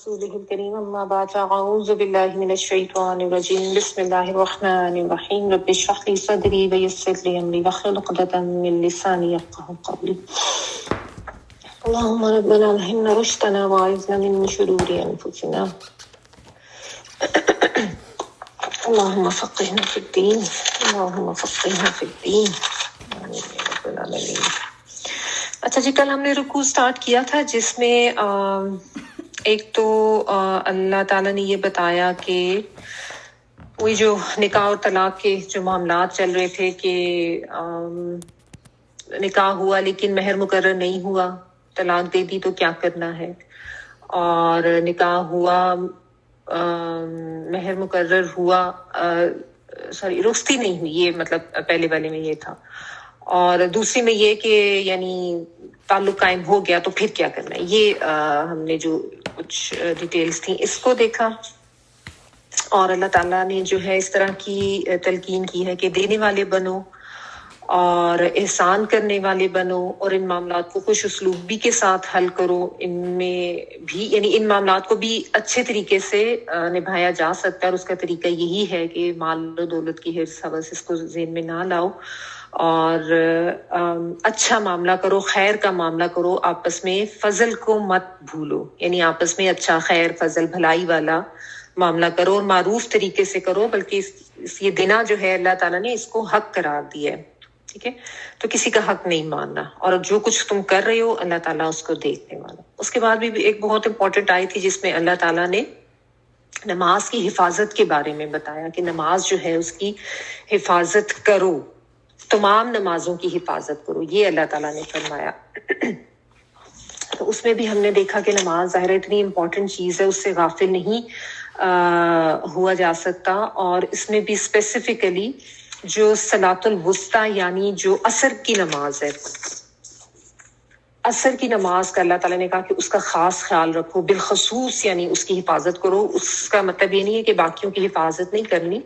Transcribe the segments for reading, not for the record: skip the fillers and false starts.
رسوله الكريم أما بعد أعوذ بالله من الشيطان الرجيم بسم الله الرحمن الرحيم رب اشرح لي صدري ويسر لي أمري واحلل عقدة من لساني يفقهوا قولي اللهم ربنا ألهمنا رشدنا وأعذنا من شرور أنفسنا اللهم فقهنا في الدين اللهم فقهنا في الدين آمين يا رب العالمين۔ اچھا جی، کل ہم نے رکوع سٹارٹ کیا تھا جس میں ایک تو اللہ تعالیٰ نے یہ بتایا کہ وہی جو نکاح اور طلاق کے جو معاملات چل رہے تھے کہ نکاح ہوا لیکن مہر مقرر نہیں ہوا، طلاق دے دی تو کیا کرنا ہے، اور نکاح ہوا مہر مقرر ہوا رخصتی نہیں ہوئی، یہ مطلب پہلے والے میں یہ تھا، اور دوسری میں یہ کہ یعنی تعلق قائم ہو گیا تو پھر کیا کرنا ہے۔ یہ ہم نے جو کچھ ڈیٹیلز تھیں اس کو دیکھا، اور اللہ تعالیٰ نے جو ہے اس طرح کی تلقین کی ہے کہ دینے والے بنو اور احسان کرنے والے بنو، اور ان معاملات کو خوش اسلوبی کے ساتھ حل کرو۔ ان میں بھی یعنی ان معاملات کو بھی اچھے طریقے سے نبھایا جا سکتا ہے، اور اس کا طریقہ یہی ہے کہ مال و دولت کی حرص حوث اس کو ذہن میں نہ لاؤ، اور اچھا معاملہ کرو، خیر کا معاملہ کرو، آپس میں فضل کو مت بھولو، یعنی آپس میں اچھا خیر فضل بھلائی والا معاملہ کرو، اور معروف طریقے سے کرو، بلکہ یہ دینا جو ہے اللہ تعالیٰ نے اس کو حق قرار دیا ہے، ٹھیک ہے، تو کسی کا حق نہیں ماننا، اور جو کچھ تم کر رہے ہو اللہ تعالیٰ اس کو دیکھنے والا۔ اس کے بعد بھی ایک بہت امپورٹنٹ آئی تھی جس میں اللہ تعالیٰ نے نماز کی حفاظت کے بارے میں بتایا کہ نماز جو ہے اس کی حفاظت کرو، تمام نمازوں کی حفاظت کرو، یہ اللہ تعالیٰ نے فرمایا۔ تو اس میں بھی ہم نے دیکھا کہ نماز ظاہر اتنی امپورٹنٹ چیز ہے، اس سے غافل نہیں ہوا جا سکتا، اور اس میں بھی اسپیسیفکلی جو صلاۃ الوسطیٰ یعنی جو عصر کی نماز ہے، عصر کی نماز کا اللہ تعالیٰ نے کہا کہ اس کا خاص خیال رکھو، بالخصوص یعنی اس کی حفاظت کرو۔ اس کا مطلب یہ نہیں ہے کہ باقیوں کی حفاظت نہیں کرنی،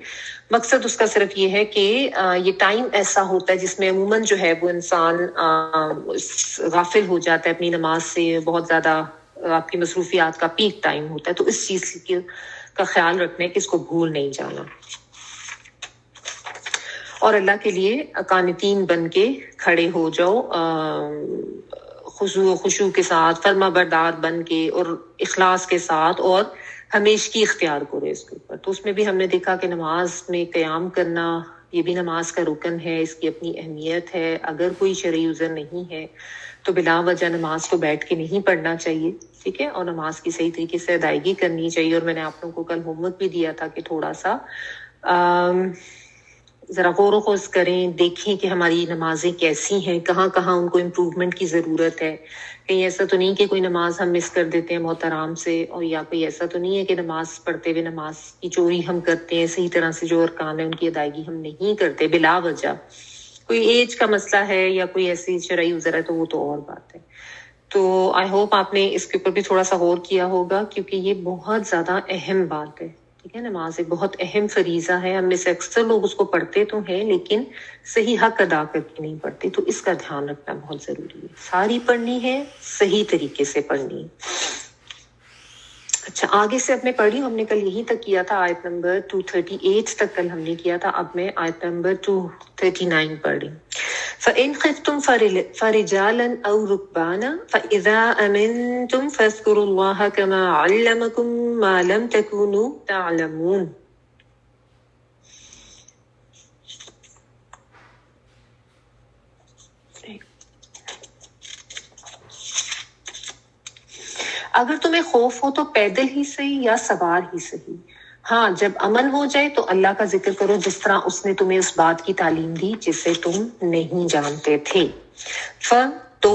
مقصد اس کا صرف یہ ہے کہ یہ ٹائم ایسا ہوتا ہے جس میں عموماً جو ہے وہ انسان غافل ہو جاتا ہے اپنی نماز سے، بہت زیادہ آپ کی مصروفیات کا پیک ٹائم ہوتا ہے، تو اس چیز کا خیال رکھنا ہے کہ اس کو بھول نہیں جانا، اور اللہ کے لیے قانتین بن کے کھڑے ہو جاؤ، خضوع و خشوع کے ساتھ، فرما بردار بن کے اور اخلاص کے ساتھ، اور ہمیشگی اختیار کرو اس کے اوپر۔ تو اس میں بھی ہم نے دیکھا کہ نماز میں قیام کرنا یہ بھی نماز کا رکن ہے، اس کی اپنی اہمیت ہے۔ اگر کوئی شرعی عذر نہیں ہے تو بلا وجہ نماز کو بیٹھ کے نہیں پڑھنا چاہیے، ٹھیک ہے، اور نماز کی صحیح طریقے سے ادائیگی کرنی چاہیے۔ اور میں نے آپ لوگوں کو کل ہوم ورک بھی دیا تھا کہ تھوڑا سا ذرا غور و خوض کریں، دیکھیں کہ ہماری نمازیں کیسی ہیں، کہاں کہاں ان کو امپروومنٹ کی ضرورت ہے۔ کہیں ایسا تو نہیں کہ کوئی نماز ہم مس کر دیتے ہیں بہت آرام سے، اور یا کوئی ایسا تو نہیں ہے کہ نماز پڑھتے ہوئے نماز کی چوری ہم کرتے ہیں، صحیح طرح سے جو ارکان ہیں ان کی ادائیگی ہم نہیں کرتے بلا وجہ۔ کوئی ایج کا مسئلہ ہے یا کوئی ایسی شرعی عذر ہے تو وہ تو اور بات ہے۔ تو آئی ہوپ آپ نے اس کے اوپر بھی تھوڑا سا غور کیا ہوگا، کیونکہ یہ بہت زیادہ اہم بات ہے، ٹھیک ہے۔ نماز ایک بہت اہم فریضہ ہے، ہم میں سے اکثر لوگ اس کو پڑھتے تو ہیں لیکن صحیح حق ادا کر کے نہیں پڑھتے، تو اس کا دھیان رکھنا بہت ضروری ہے۔ ساری پڑھنی ہے، صحیح طریقے سے پڑھنی ہے۔ اچھا، آگے سے اب میں پڑھ رہی ہوں، ہم نے کل یہیں تک کیا تھا، آیت نمبر 238 تک کل ہم نے کیا تھا، اب میں آیت نمبر 239 پڑھ رہی ہوں۔ فَإِنْ خِفْتُمْ فَرِجَالًا أَوْ رُكْبَانًا فَإِذَا أَمِنْتُمْ فَاذْكُرُوا اللَّهَ كَمَا عَلَّمَكُمْ مَا لَمْ تَكُونُوا تَعْلَمُونَ۔ اگر تمہیں خوف ہو تو پیدل ہی صحیح یا سوار ہی صحیح، ہاں جب امن ہو جائے تو اللہ کا ذکر کرو جس طرح اس نے تمہیں اس بات کی تعلیم دی جسے تم نہیں جانتے تھے۔ تو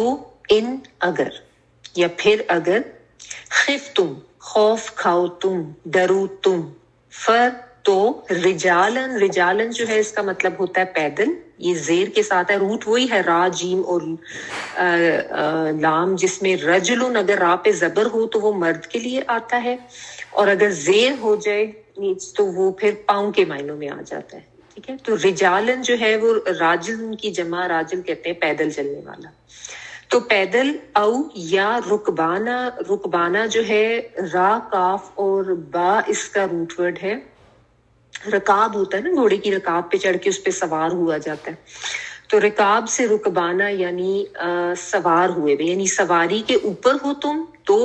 ان اگر یا پھر اگر، خف تم خوف کھاؤ تم، ڈرو تم، تو رجالن، رجالن جو ہے اس کا مطلب ہوتا ہے پیدل، یہ زیر کے ساتھ ہے، روٹ وہی ہے را جیم اور لام، جس میں رجلن اگر را پہ زبر ہو تو وہ مرد کے لیے آتا ہے، اور اگر زیر ہو جائے نیچ تو وہ پھر پاؤں کے معنوں میں آ جاتا ہے، ٹھیک ہے۔ تو رجالن جو ہے وہ راجل کی جمع، راجل کہتے ہیں پیدل چلنے والا۔ تو پیدل او یا رکبانا، رکبانا جو ہے را کاف اور با اس کا روٹ ورڈ ہے. رکاب ہوتا ہے نا، گھوڑے کی رکاب پہ چڑھ کے اس پہ سوار ہوا جاتا ہے. تو رکاب سے رکبانا یعنی سوار ہوئے ہوئے، یعنی سواری کے اوپر ہو تم تو،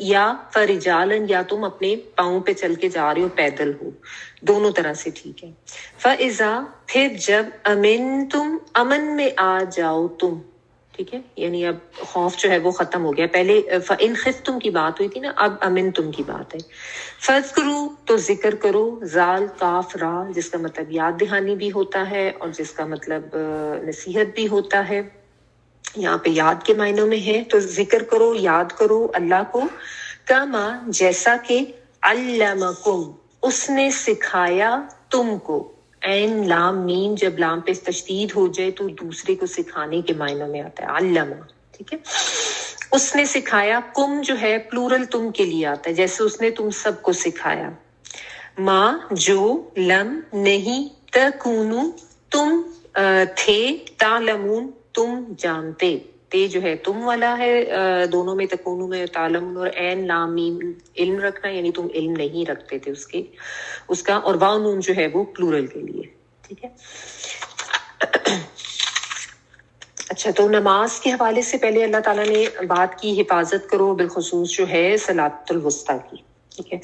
یا فرجالن یا تم اپنے پاؤں پہ چل کے جا رہے ہو، پیدل ہو، دونوں طرح سے ٹھیک ہے. فَإِذَا پھر جب امن تم، امن میں آ جاؤ تم، ٹھیک ہے، یعنی اب خوف جو ہے وہ ختم ہو گیا. پہلے فَإِنْ خِفْتُمْ کی بات ہوئی تھی نا، اب امنتم کی بات ہے. فَذْكُرُوا تو ذکر کرو، زال کاف را جس کا مطلب یاد دہانی بھی ہوتا ہے اور جس کا مطلب نصیحت بھی ہوتا ہے. یہاں پہ یاد کے معنوں میں ہے، تو ذکر کرو، یاد کرو اللہ کو. کما جیسا کہ علمکم اس نے سکھایا تم کو. عین لام میم جب لام پہ تشدید ہو جائے تو دوسرے کو سکھانے کے معنوں میں آتا ہے علما، ٹھیک ہے. اس نے سکھایا، کم جو ہے پلورل تم کے لیے آتا ہے، جیسے اس نے تم سب کو سکھایا. ماں جو لم نہیں، تکونو تم تھے، تعلمون تم جانتے. تے جو ہے تم والا ہے دونوں میں، تکونو میں تعلمون، اور عین لام میم علم رکھنا یعنی تم علم نہیں رکھتے تھے اس کا، اور واو نون جو ہے وہ پلورل کے لیے، ٹھیک ہے. اچھا، تو نماز کے حوالے سے پہلے اللہ تعالیٰ نے بات کی حفاظت کرو، بالخصوص جو ہے صلاۃ الوسطیٰ کی، ٹھیک ہے.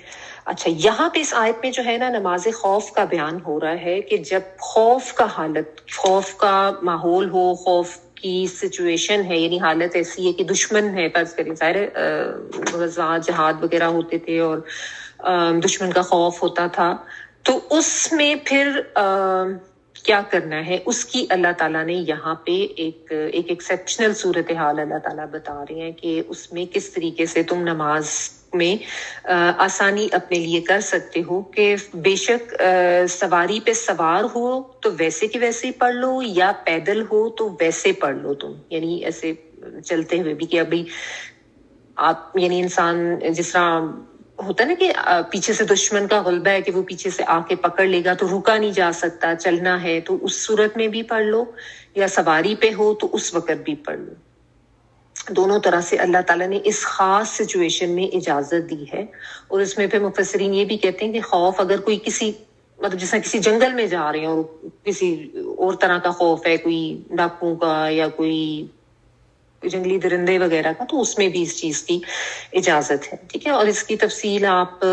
اچھا، یہاں پہ اس آیت میں جو ہے نا نماز خوف کا بیان ہو رہا ہے کہ جب خوف کا حالت، خوف کا ماحول ہو، خوف کی سچویشن ہے، یعنی حالت ایسی ہے کہ دشمن ہے، فرض کریں ظاہر غزوات جہاد وغیرہ ہوتے تھے اور دشمن کا خوف ہوتا تھا، تو اس میں پھر کیا کرنا ہے اس کی اللہ تعالیٰ نے یہاں پہ ایک ایکسیپشنل صورتحال اللہ تعالیٰ بتا رہے ہیں کہ اس میں کس طریقے سے تم نماز میں آسانی اپنے لیے کر سکتے ہو. کہ بے شک سواری پہ سوار ہو تو ویسے کہ ویسے ہی پڑھ لو، یا پیدل ہو تو ویسے پڑھ لو تم، یعنی ایسے چلتے ہوئے بھی، کہ ابھی آپ یعنی انسان جس طرح ہوتا ہے نا کہ پیچھے سے دشمن کا غلبہ ہے کہ وہ پیچھے سے آ کے پکڑ لے گا تو رکا نہیں جا سکتا، چلنا ہے تو اس صورت میں بھی پڑھ لو، یا سواری پہ ہو تو اس وقت بھی پڑھ لو. دونوں طرح سے اللہ تعالیٰ نے اس خاص سچویشن میں اجازت دی ہے. اور اس میں پھر مفسرین یہ بھی کہتے ہیں کہ خوف اگر کوئی کسی مطلب جیسا کسی جنگل میں جا رہے ہیں اور کسی اور طرح کا خوف ہے، کوئی ڈاکوں کا یا کوئی جنگلی درندے وغیرہ کا، تو اس میں بھی اس چیز کی اجازت ہے، ٹھیک ہے. اور اس کی تفصیل آپ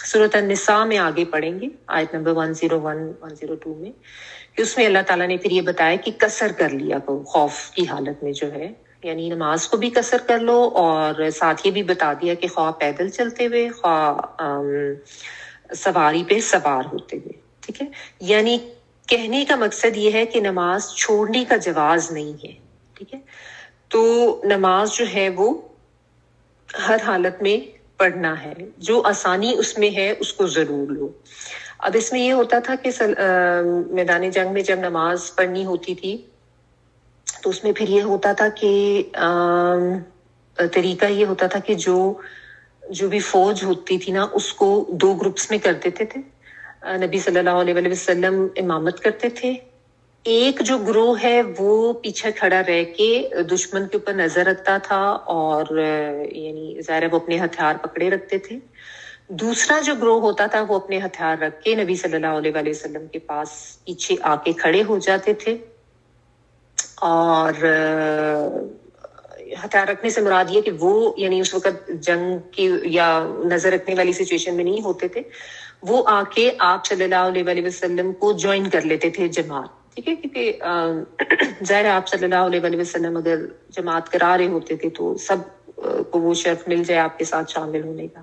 سورۃ النساء میں آگے پڑھیں گے، آیت نمبر 101 102 میں، کہ اس میں اللہ تعالیٰ نے پھر یہ بتایا کہ قصر کر لیا کرو خوف کی حالت میں جو ہے، یعنی نماز کو بھی قصر کر لو، اور ساتھ یہ بھی بتا دیا کہ خواہ پیدل چلتے ہوئے، خواہ سواری پہ سوار ہوتے ہوئے، ٹھیک ہے. یعنی کہنے کا مقصد یہ ہے کہ نماز چھوڑنے کا جواز نہیں ہے، ٹھیک ہے. تو نماز جو ہے وہ ہر حالت میں پڑھنا ہے، جو آسانی اس میں ہے اس کو ضرور لو. اب اس میں یہ ہوتا تھا کہ میدان جنگ میں جب نماز پڑھنی ہوتی تھی تو اس میں پھر یہ ہوتا تھا کہ طریقہ یہ ہوتا تھا کہ جو بھی فوج ہوتی تھی نا اس کو 2 گروپس میں کر دیتے تھے. نبی صلی اللہ علیہ وسلم امامت کرتے تھے. ایک جو گروہ ہے وہ پیچھے کھڑا رہ کے دشمن کے اوپر نظر رکھتا تھا، اور یعنی ظاہر وہ اپنے ہتھیار پکڑے رکھتے تھے. دوسرا جو گروہ ہوتا تھا وہ اپنے ہتھیار رکھ کے نبی صلی اللہ علیہ وسلم کے پاس پیچھے آ کے کھڑے ہو جاتے تھے. اور ہتھیار رکھنے سے مراد یہ کہ وہ یعنی اس وقت جنگ کی یا نظر رکھنے والی سچویشن میں نہیں ہوتے تھے، وہ آ کے آپ صلی اللہ علیہ وسلم کو جوائن کر لیتے تھے جماعت، ٹھیک ہے. کیونکہ ظاہر آپ صلی اللہ علیہ وسلم اگر جماعت کرا رہے ہوتے تھے تو سب کو وہ شرف مل جائے آپ کے ساتھ شامل ہونے کا.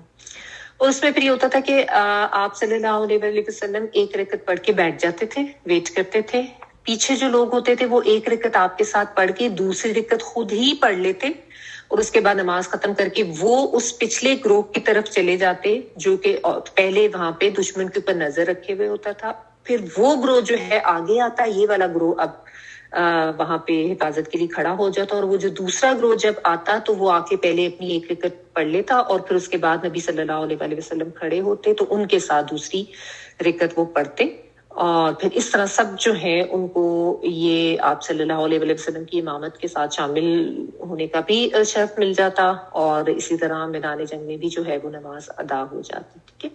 اور اس میں پھر یہ ہوتا تھا کہ آپ صلی اللہ علیہ وسلم 1 رکعت پڑھ کے بیٹھ جاتے تھے، ویٹ کرتے تھے. پیچھے جو لوگ ہوتے تھے وہ 1 رکعت آپ کے ساتھ پڑھ کے دوسری رکعت خود ہی پڑھ لیتے، اور اس کے بعد نماز ختم کر کے وہ اس پچھلے گروہ کی طرف چلے جاتے جو کہ پہلے وہاں پہ دشمن کے اوپر نظر رکھے ہوئے ہوتا تھا. پھر وہ گروہ جو ہے آگے آتا، یہ والا گروہ اب وہاں پہ حفاظت کے لیے کھڑا ہو جاتا، اور وہ جو دوسرا گروہ جب آتا تو وہ آ کے پہلے اپنی 1 رکعت پڑھ لیتا، اور پھر اس کے بعد نبی صلی اللہ علیہ وسلم کھڑے ہوتے تو ان کے ساتھ دوسری رکعت وہ پڑھتے. اور پھر اس طرح سب جو ہیں ان کو یہ آپ صلی اللہ علیہ وسلم کی امامت کے ساتھ شامل ہونے کا بھی شرف مل جاتا، اور اسی طرح میدان جنگ میں بھی جو ہے وہ نماز ادا ہو جاتی، ٹھیک ہے،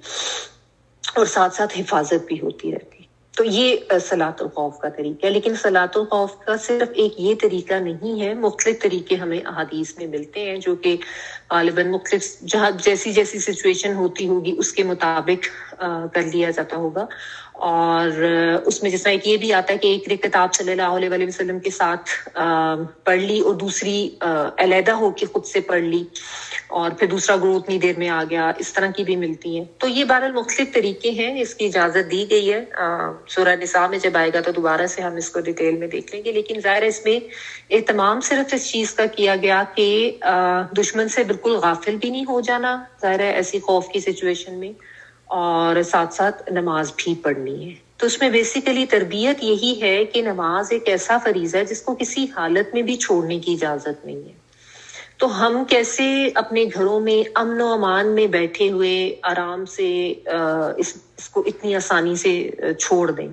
اور ساتھ ساتھ حفاظت بھی ہوتی رہتی۔ تو یہ صلاۃ الخوف کا طریقہ ہے، لیکن صلاۃ الخوف کا صرف ایک یہ طریقہ نہیں ہے، مختلف طریقے ہمیں احادیث میں ملتے ہیں جو کہ غالباً مختلف جہاں جیسی جیسی سچویشن ہوتی ہوگی اس کے مطابق کر لیا جاتا ہوگا۔ اور اس میں جس طرح ایک یہ بھی آتا ہے کہ ایک رکعت آپ صلی اللہ علیہ وسلم کے ساتھ پڑھ لی اور دوسری علیحدہ ہو کے خود سے پڑھ لی، اور پھر دوسرا گروہ اتنی دیر میں آ گیا، اس طرح کی بھی ملتی ہیں۔ تو یہ بہرحال مختلف طریقے ہیں، اس کی اجازت دی گئی ہے۔ سورہ نساء میں جب آئے گا تو دوبارہ سے ہم اس کو ڈیٹیل میں دیکھ لیں گے، لیکن ظاہر ہے اس میں اہتمام صرف اس چیز کا کیا گیا کہ دشمن سے بالکل غافل بھی نہیں ہو جانا، ظاہر ہے ایسی خوف کی سچویشن میں، اور ساتھ ساتھ نماز بھی پڑھنی ہے۔ تو اس میں بیسیکلی تربیت یہی ہے کہ نماز ایک ایسا فریضہ ہے جس کو کسی حالت میں بھی چھوڑنے کی اجازت نہیں ہے۔ تو ہم کیسے اپنے گھروں میں امن و امان میں بیٹھے ہوئے آرام سے اس کو اتنی آسانی سے چھوڑ دیں،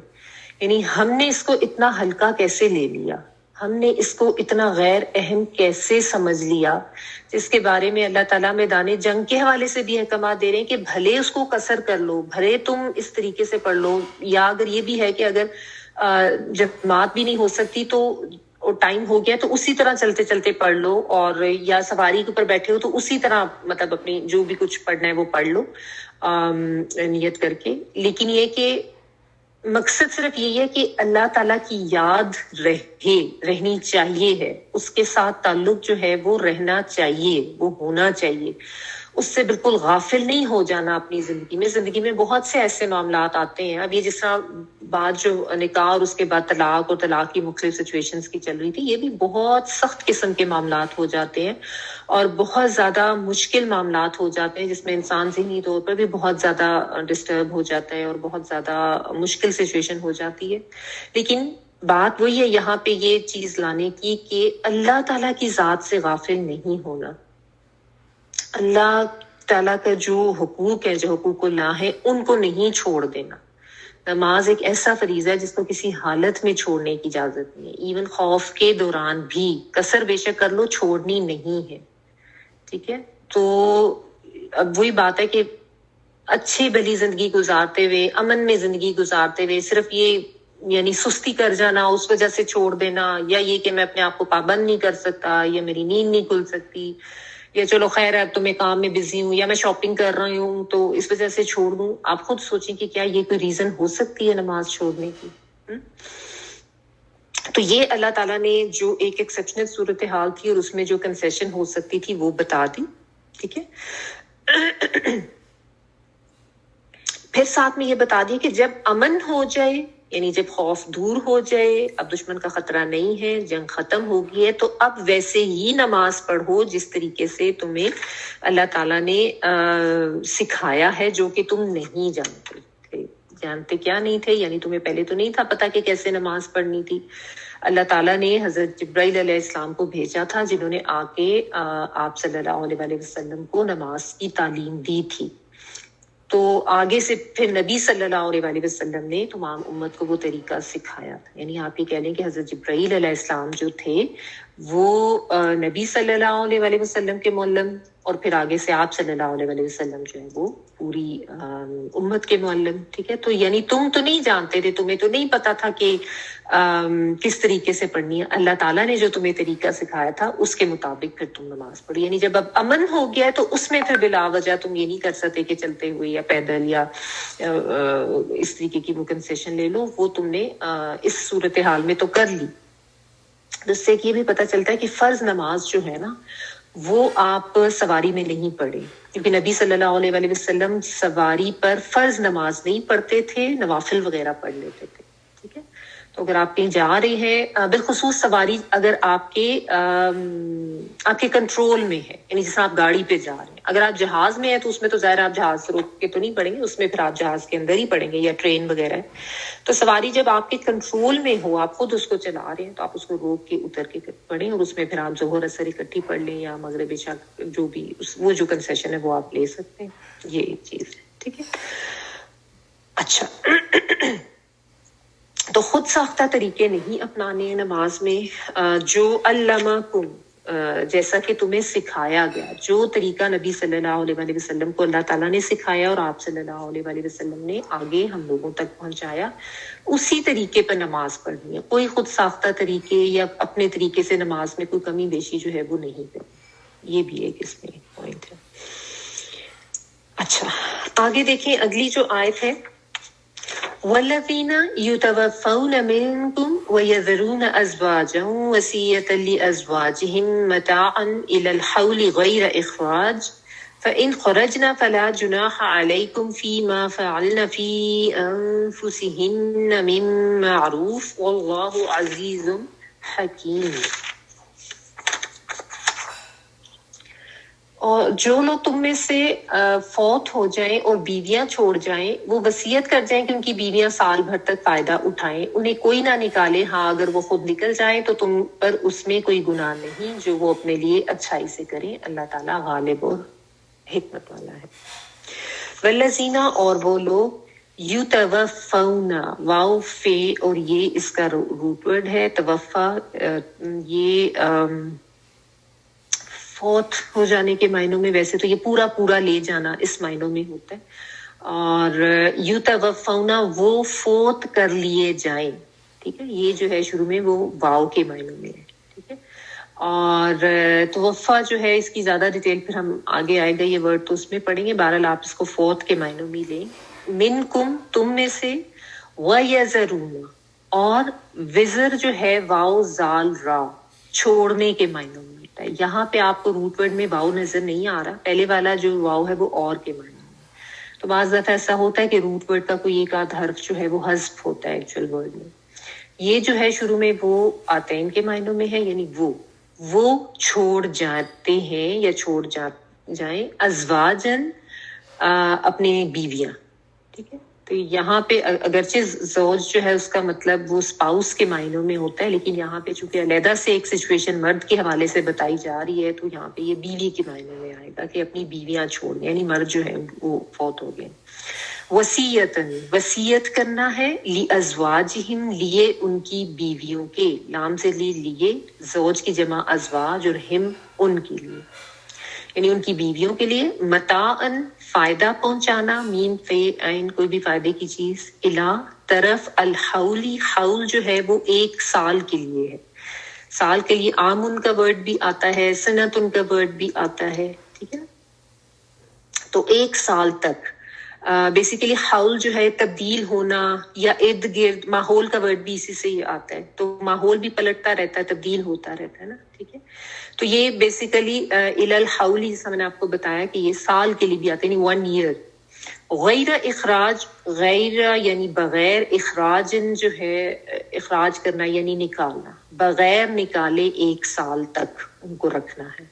یعنی ہم نے اس کو اتنا ہلکا کیسے لے لیا، ہم نے اس کو اتنا غیر اہم کیسے سمجھ لیا، جس کے بارے میں اللہ تعالیٰ میدان جنگ کے حوالے سے بھی احکامات دے رہے ہیں کہ بھلے اس کو قصر کر لو، بھلے تم اس طریقے سے پڑھ لو، یا اگر یہ بھی ہے کہ اگر جماعت بھی نہیں ہو سکتی تو ٹائم ہو گیا تو اسی طرح چلتے چلتے پڑھ لو، اور یا سواری کے اوپر بیٹھے ہو تو اسی طرح مطلب اپنی جو بھی کچھ پڑھنا ہے وہ پڑھ لو نیت کر کے۔ لیکن یہ کہ مقصد صرف یہ ہے کہ اللہ تعالیٰ کی یاد رہنی چاہیے ہے، اس کے ساتھ تعلق جو ہے وہ رہنا چاہیے، وہ ہونا چاہیے، اس سے بالکل غافل نہیں ہو جانا اپنی زندگی میں بہت سے ایسے معاملات آتے ہیں۔ اب یہ جس طرح بات جو نکاح اور اس کے بعد طلاق اور طلاق کی مختلف سچویشنز کی چل رہی تھی، یہ بھی بہت سخت قسم کے معاملات ہو جاتے ہیں اور بہت زیادہ مشکل معاملات ہو جاتے ہیں، جس میں انسان ذہنی طور پر بھی بہت زیادہ ڈسٹرب ہو جاتا ہے اور بہت زیادہ مشکل سچویشن ہو جاتی ہے۔ لیکن بات وہی ہے یہاں پہ یہ چیز لانے کی کہ اللہ تعالیٰ کی ذات سے غافل نہیں ہونا، اللہ تعالیٰ کا جو حقوق ہے، جو حقوق اللہ ہے، ان کو نہیں چھوڑ دینا۔ نماز ایک ایسا فریضہ ہے جس کو کسی حالت میں چھوڑنے کی اجازت نہیں ہے، ایون خوف کے دوران بھی قصر بے شک کر لو، چھوڑنی نہیں ہے، ٹھیک ہے۔ تو اب وہی بات ہے کہ اچھی بھلی زندگی گزارتے ہوئے، امن میں زندگی گزارتے ہوئے صرف یہ یعنی سستی کر جانا، اس وجہ سے چھوڑ دینا، یا یہ کہ میں اپنے آپ کو پابند نہیں کر سکتا، یا میری نیند نہیں کھل سکتی، یا چلو خیر ہے تو میں کام میں بزی ہوں، یا میں شاپنگ کر رہی ہوں تو اس وجہ سے چھوڑ دوں۔ آپ خود سوچیں کہ کیا یہ کوئی ریزن ہو سکتی ہے نماز چھوڑنے کی؟ تو یہ اللہ تعالیٰ نے جو ایک ایکسیپشنل صورتحال تھی اور اس میں جو کنسیشن ہو سکتی تھی وہ بتا دی، ٹھیک ہے۔ پھر ساتھ میں یہ بتا دیا کہ جب امن ہو جائے، یعنی جب خوف دور ہو جائے، اب دشمن کا خطرہ نہیں ہے، جنگ ختم ہو گئی ہے، تو اب ویسے ہی نماز پڑھو جس طریقے سے تمہیں اللہ تعالیٰ نے سکھایا ہے، جو کہ تم نہیں جانتے تھے۔ جانتے کیا نہیں تھے؟ یعنی تمہیں پہلے تو نہیں تھا پتا کہ کیسے نماز پڑھنی تھی۔ اللہ تعالیٰ نے حضرت جبرائیل علیہ السلام کو بھیجا تھا، جنہوں نے آ کے آپ صلی اللہ علیہ وسلم کو نماز کی تعلیم دی تھی۔ تو آگے سے پھر نبی صلی اللہ علیہ وسلم نے تمام امت کو وہ طریقہ سکھایا تھا۔ یعنی آپ یہ کہہ لیں کہ حضرت جبرائیل علیہ السلام جو تھے وہ نبی صلی اللہ علیہ وسلم کے معلم، اور پھر آگے سے آپ صلی اللہ علیہ وسلم جو ہے وہ پوری امت کے معلم، ٹھیک ہے۔ تو یعنی تم تو نہیں جانتے تھے، تمہیں تو نہیں پتا تھا کہ کس طریقے سے پڑھنی ہے، اللہ تعالیٰ نے جو تمہیں طریقہ سکھایا تھا اس کے مطابق پھر تم نماز پڑھی۔ یعنی جب اب امن ہو گیا ہے تو اس میں پھر بلا وجہ تم یہ نہیں کر سکتے کہ چلتے ہوئے یا پیدل یا اس طریقے کی وہ کنسیشن لے لو، وہ تم نے اس صورتحال میں تو کر لی۔ جس سے یہ بھی پتہ چلتا ہے کہ فرض نماز جو ہے نا وہ آپ سواری میں نہیں پڑھے، کیونکہ نبی صلی اللہ علیہ وسلم سواری پر فرض نماز نہیں پڑھتے تھے، نوافل وغیرہ پڑھ لیتے تھے، ٹھیک ہے۔ تو اگر آپ کہیں جا رہے ہیں، بالخصوص سواری اگر آپ کے کنٹرول میں ہے، یعنی جیسے آپ گاڑی پہ جا رہے ہیں، اگر آپ جہاز میں ہیں تو اس میں تو ظاہر آپ جہاز سے روک کے تو نہیں پڑھیں گے، اس میں پھر آپ جہاز کے اندر ہی پڑھیں گے، یا ٹرین وغیرہ ہے۔ تو سواری جب آپ کے کنٹرول میں ہو، آپ خود اس کو چلا رہے ہیں، تو آپ اس کو روک کے اتر کے پڑھیں، اور اس میں پھر آپ ظہر اثر اکٹھی پڑھ لیں، یا مغرب عشاء جو بھی وہ جو کنسیشن ہے وہ آپ لے سکتے ہیں۔ یہ ایک چیز ہے، ٹھیک ہے۔ اچھا، تو خود ساختہ طریقے نہیں اپنانے نماز میں، جو علمکم، جیسا کہ تمہیں سکھایا گیا، جو طریقہ نبی صلی اللہ علیہ وآلہ وسلم کو اللہ تعالیٰ نے سکھایا اور آپ صلی اللہ علیہ وآلہ وسلم نے آگے ہم لوگوں تک پہنچایا، اسی طریقے پر نماز پڑھنی ہے. کوئی خود ساختہ طریقے یا اپنے طریقے سے نماز میں کوئی کمی بیشی جو ہے وہ نہیں کرنی. یہ بھی ایک اس میں پوائنٹ ہے. اچھا آگے دیکھیں اگلی جو آیت ہے، والذین یتوفون منکم ویذرون ازواجا وصیۃ لازواجہم متاعا الی الحول غیر اخراج فإن خرجنا فلا جناح علیکم فیما فعلن فی انفسہن من معروف واللہ عزیز حکیم. اور جو لوگ تم میں سے فوت ہو جائیں اور بیویاں چھوڑ جائیں، وہ وصیت کر جائیں کہ ان کی بیویاں سال بھر تک فائدہ اٹھائیں، انہیں کوئی نہ نکالے. ہاں اگر وہ خود نکل جائیں تو تم پر اس میں کوئی گناہ نہیں، جو وہ اپنے لیے اچھائی سے کریں. اللہ تعالیٰ غالب اور حکمت والا ہے. والذین، اور وہ لوگ، یتوفون، واو فے اور یہ اس کا روٹ ورڈ ہے. توفا یہ فوت ہو جانے کے معنوں میں، ویسے تو یہ پورا لے جانا اس معنوں میں ہوتا ہے. اور یتوفون، وہ فوت کر لیے جائیں. ٹھیک ہے، یہ جو ہے شروع میں وہ واو کے معنوں میں ہے. ٹھیک ہے، اور توفا جو ہے اس کی زیادہ ڈیٹیل پھر ہم آگے آئے گا یہ ورڈ تو اس میں پڑھیں گے. بہرحال آپ اس کو فوت کے معنوں میں لیں. منکم، تم میں سے، ویذرون، اور وزر جو ہے واو زال را، چھوڑنے کے معنوں میں. یہاں پہ آپ کو روٹ ورڈ میں واؤ نظر نہیں آ رہا، پہلے والا جو واؤ ہے وہ اور کے معنی میں. تو بعض دفعہ ایسا ہوتا ہے کہ روٹ ورڈ کا کوئی ایک آدھ حرف جو ہے وہ حذف ہوتا ہے ایکچوئل ورڈ میں. یہ جو ہے شروع میں وہ آتے ان کے معنوں میں ہے، یعنی وہ چھوڑ جاتے ہیں یا چھوڑ جائیں، ازواجن، اپنے بیویاں. ٹھیک ہے، تو یہاں پہ اگرچہ زوج جو ہے اس کا مطلب وہ اسپاؤس کے معنوں میں ہوتا ہے، لیکن یہاں پہ چونکہ علیحدہ سے ایک سچویشن مرد کے حوالے سے بتائی جا رہی ہے، تو یہاں پہ یہ بیوی کے معنوں میں آئے گا کہ اپنی بیویاں چھوڑ دیں، یعنی مرد جو ہے وہ فوت ہو گئے. وصیتاً، وصیت کرنا ہے، لازواجہم، لیے ان کی بیویوں کے، لام سے لیے، زوج کی جمع ازواج اور ہم ان کے لیے، یعنی ان کی بیویوں کے لیے، متاعن، فائدہ پہنچانا، میم فے عین، کوئی بھی فائدے کی چیز، الا، طرف، الحولی، حول جو ہے وہ 1 سال کے لیے ہے. سال کے لیے آمن کا ورڈ بھی آتا ہے، سنت ان کا ورڈ بھی آتا ہے. ٹھیک ہے، تو 1 سال تک بیسیکلی حول جو ہے تبدیل ہونا یا ارد گرد، ماحول کا ورڈ بھی اسی سے ہی آتا ہے، تو ماحول بھی پلٹتا رہتا ہے، تبدیل ہوتا رہتا ہے نا. ٹھیک ہے، تو یہ بیسیکلی الی الحول، جیسا میں نے آپ کو بتایا کہ یہ سال کے لیے بھی آتے ہیں، یعنی 1 ایئر. غیر اخراج، غیر یعنی بغیر، اخراج جو ہے اخراج کرنا یعنی نکالنا، بغیر نکالے 1 سال تک ان کو رکھنا ہے.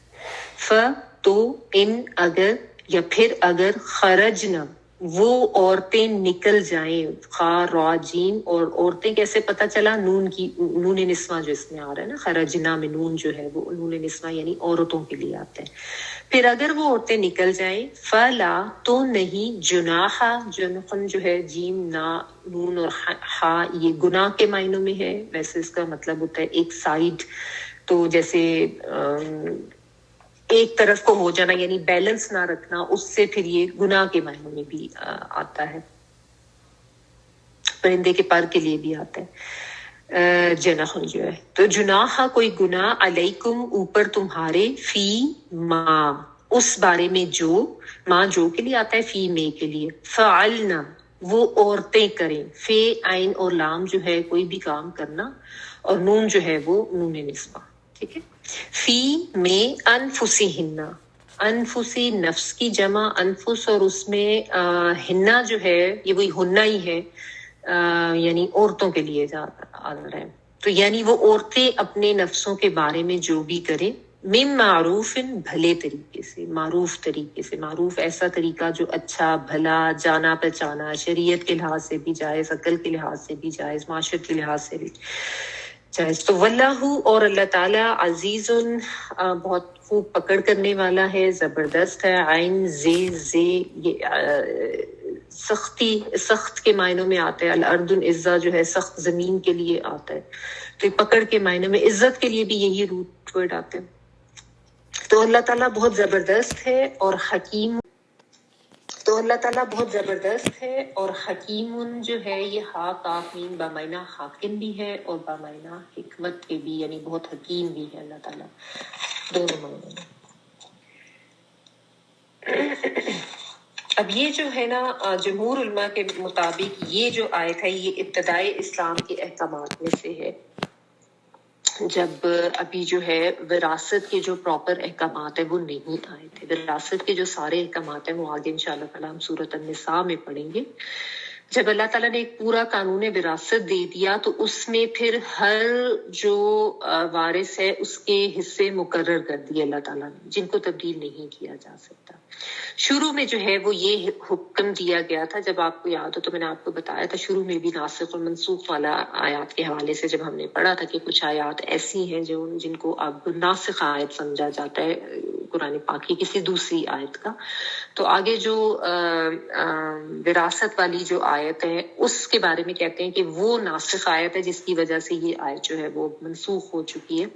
تو ان، اگر، یا پھر اگر، خرجنا، وہ عورتیں نکل جائیں، خراجین، اور عورتیں کیسے پتہ چلا، نون نسواں جو اس میں آ رہا ہے نا، خرجنا میں نون جو ہے وہ نون نسواں یعنی عورتوں کے لیے آتا ہے. پھر اگر وہ عورتیں نکل جائیں، فلا، تو نہیں، جناح، جنحن جو ہے جیم، نا، نون اور ہا، یہ گناہ کے معنوں میں ہے. ویسے اس کا مطلب ہوتا ہے ایک سائڈ، تو جیسے ایک طرف کو ہو جانا یعنی بیلنس نہ رکھنا، اس سے پھر یہ گناہ کے معنوں میں بھی آتا ہے، پرندے کے پر کے لیے بھی آتا ہے جناح جو ہے. تو جناح کوئی گناہ، علیکم اوپر تمہارے، فی ما اس بارے میں، جو ما جو کے لیے آتا ہے، فی میں کے لیے، فعلنا وہ عورتیں کریں، فے عین اور لام جو ہے کوئی بھی کام کرنا، اور نون جو ہے وہ نون نسواں. ٹھیک ہے، فی میں انفسہن، انفسی نفس کی جمع انفس، اور اس میں ہننا جو ہے یہ وہی ہننا ہی ہے، یعنی عورتوں کے لیے آ رہا ہے. تو یعنی وہ عورتیں اپنے نفسوں کے بارے میں جو بھی کریں، من معروف، بھلے طریقے سے، معروف طریقے سے، معروف ایسا طریقہ جو اچھا، بھلا، جانا پہچانا، شریعت کے لحاظ سے بھی جائز، عقل کے لحاظ سے بھی جائز، معاشرت کے لحاظ سے بھی جائز. تو واللہ، اور اللہ تعالیٰ، عزیز، بہت خوب پکڑ کرنے والا ہے، زبردست ہے. عین زے، یہ سخت کے معنوں میں آتا ہے. الارض العزہ جو ہے سخت زمین کے لیے آتا ہے. تو پکڑ کے معنوں میں عزت کے لیے بھی یہی روٹ ورڈ آتے ہیں. تو اللہ تعالیٰ بہت زبردست ہے اور حکیم. تو اللہ تعالیٰ بہت زبردست ہے اور حکیم جو ہے یہ ہا کاف میم بامعنی حاکم بھی ہے اور بامعنی حکمت کے بھی، یعنی بہت حکیم بھی ہے اللہ تعالیٰ دونوں معنوں میں. اب یہ جو ہے نا جمہور علماء کے مطابق یہ جو آیت ہے یہ ابتدائے اسلام کے احکامات میں سے ہے. جب ابھی جو ہے وراثت کے جو پراپر احکامات ہیں وہ نہیں آئے تھے. وراثت کے جو سارے احکامات ہیں وہ آگے انشاءاللہ تعالیٰ ہم سورۃ النساء میں پڑھیں گے. جب اللہ تعالیٰ نے ایک پورا قانون وراثت دے دیا تو اس میں پھر ہر جو وارث ہے اس کے حصے مقرر کر دیے اللہ تعالیٰ نے، جن کو تبدیل نہیں کیا جا سکتا. شروع میں جو ہے وہ یہ حکم دیا گیا تھا، جب آپ کو یاد ہو تو میں نے آپ کو بتایا تھا شروع میں بھی ناسخ اور منسوخ والا آیات کے حوالے سے جب ہم نے پڑھا تھا کہ کچھ آیات ایسی ہیں جن کو اب ناسخ آیت سمجھا جاتا ہے قرآن پاک کی کسی دوسری آیت کا. تو آگے جو وراثت والی جو آیت ہے اس کے بارے میں کہتے ہیں کہ وہ ناسخ آیت ہے جس کی وجہ سے یہ آیت جو ہے وہ منسوخ ہو چکی ہے.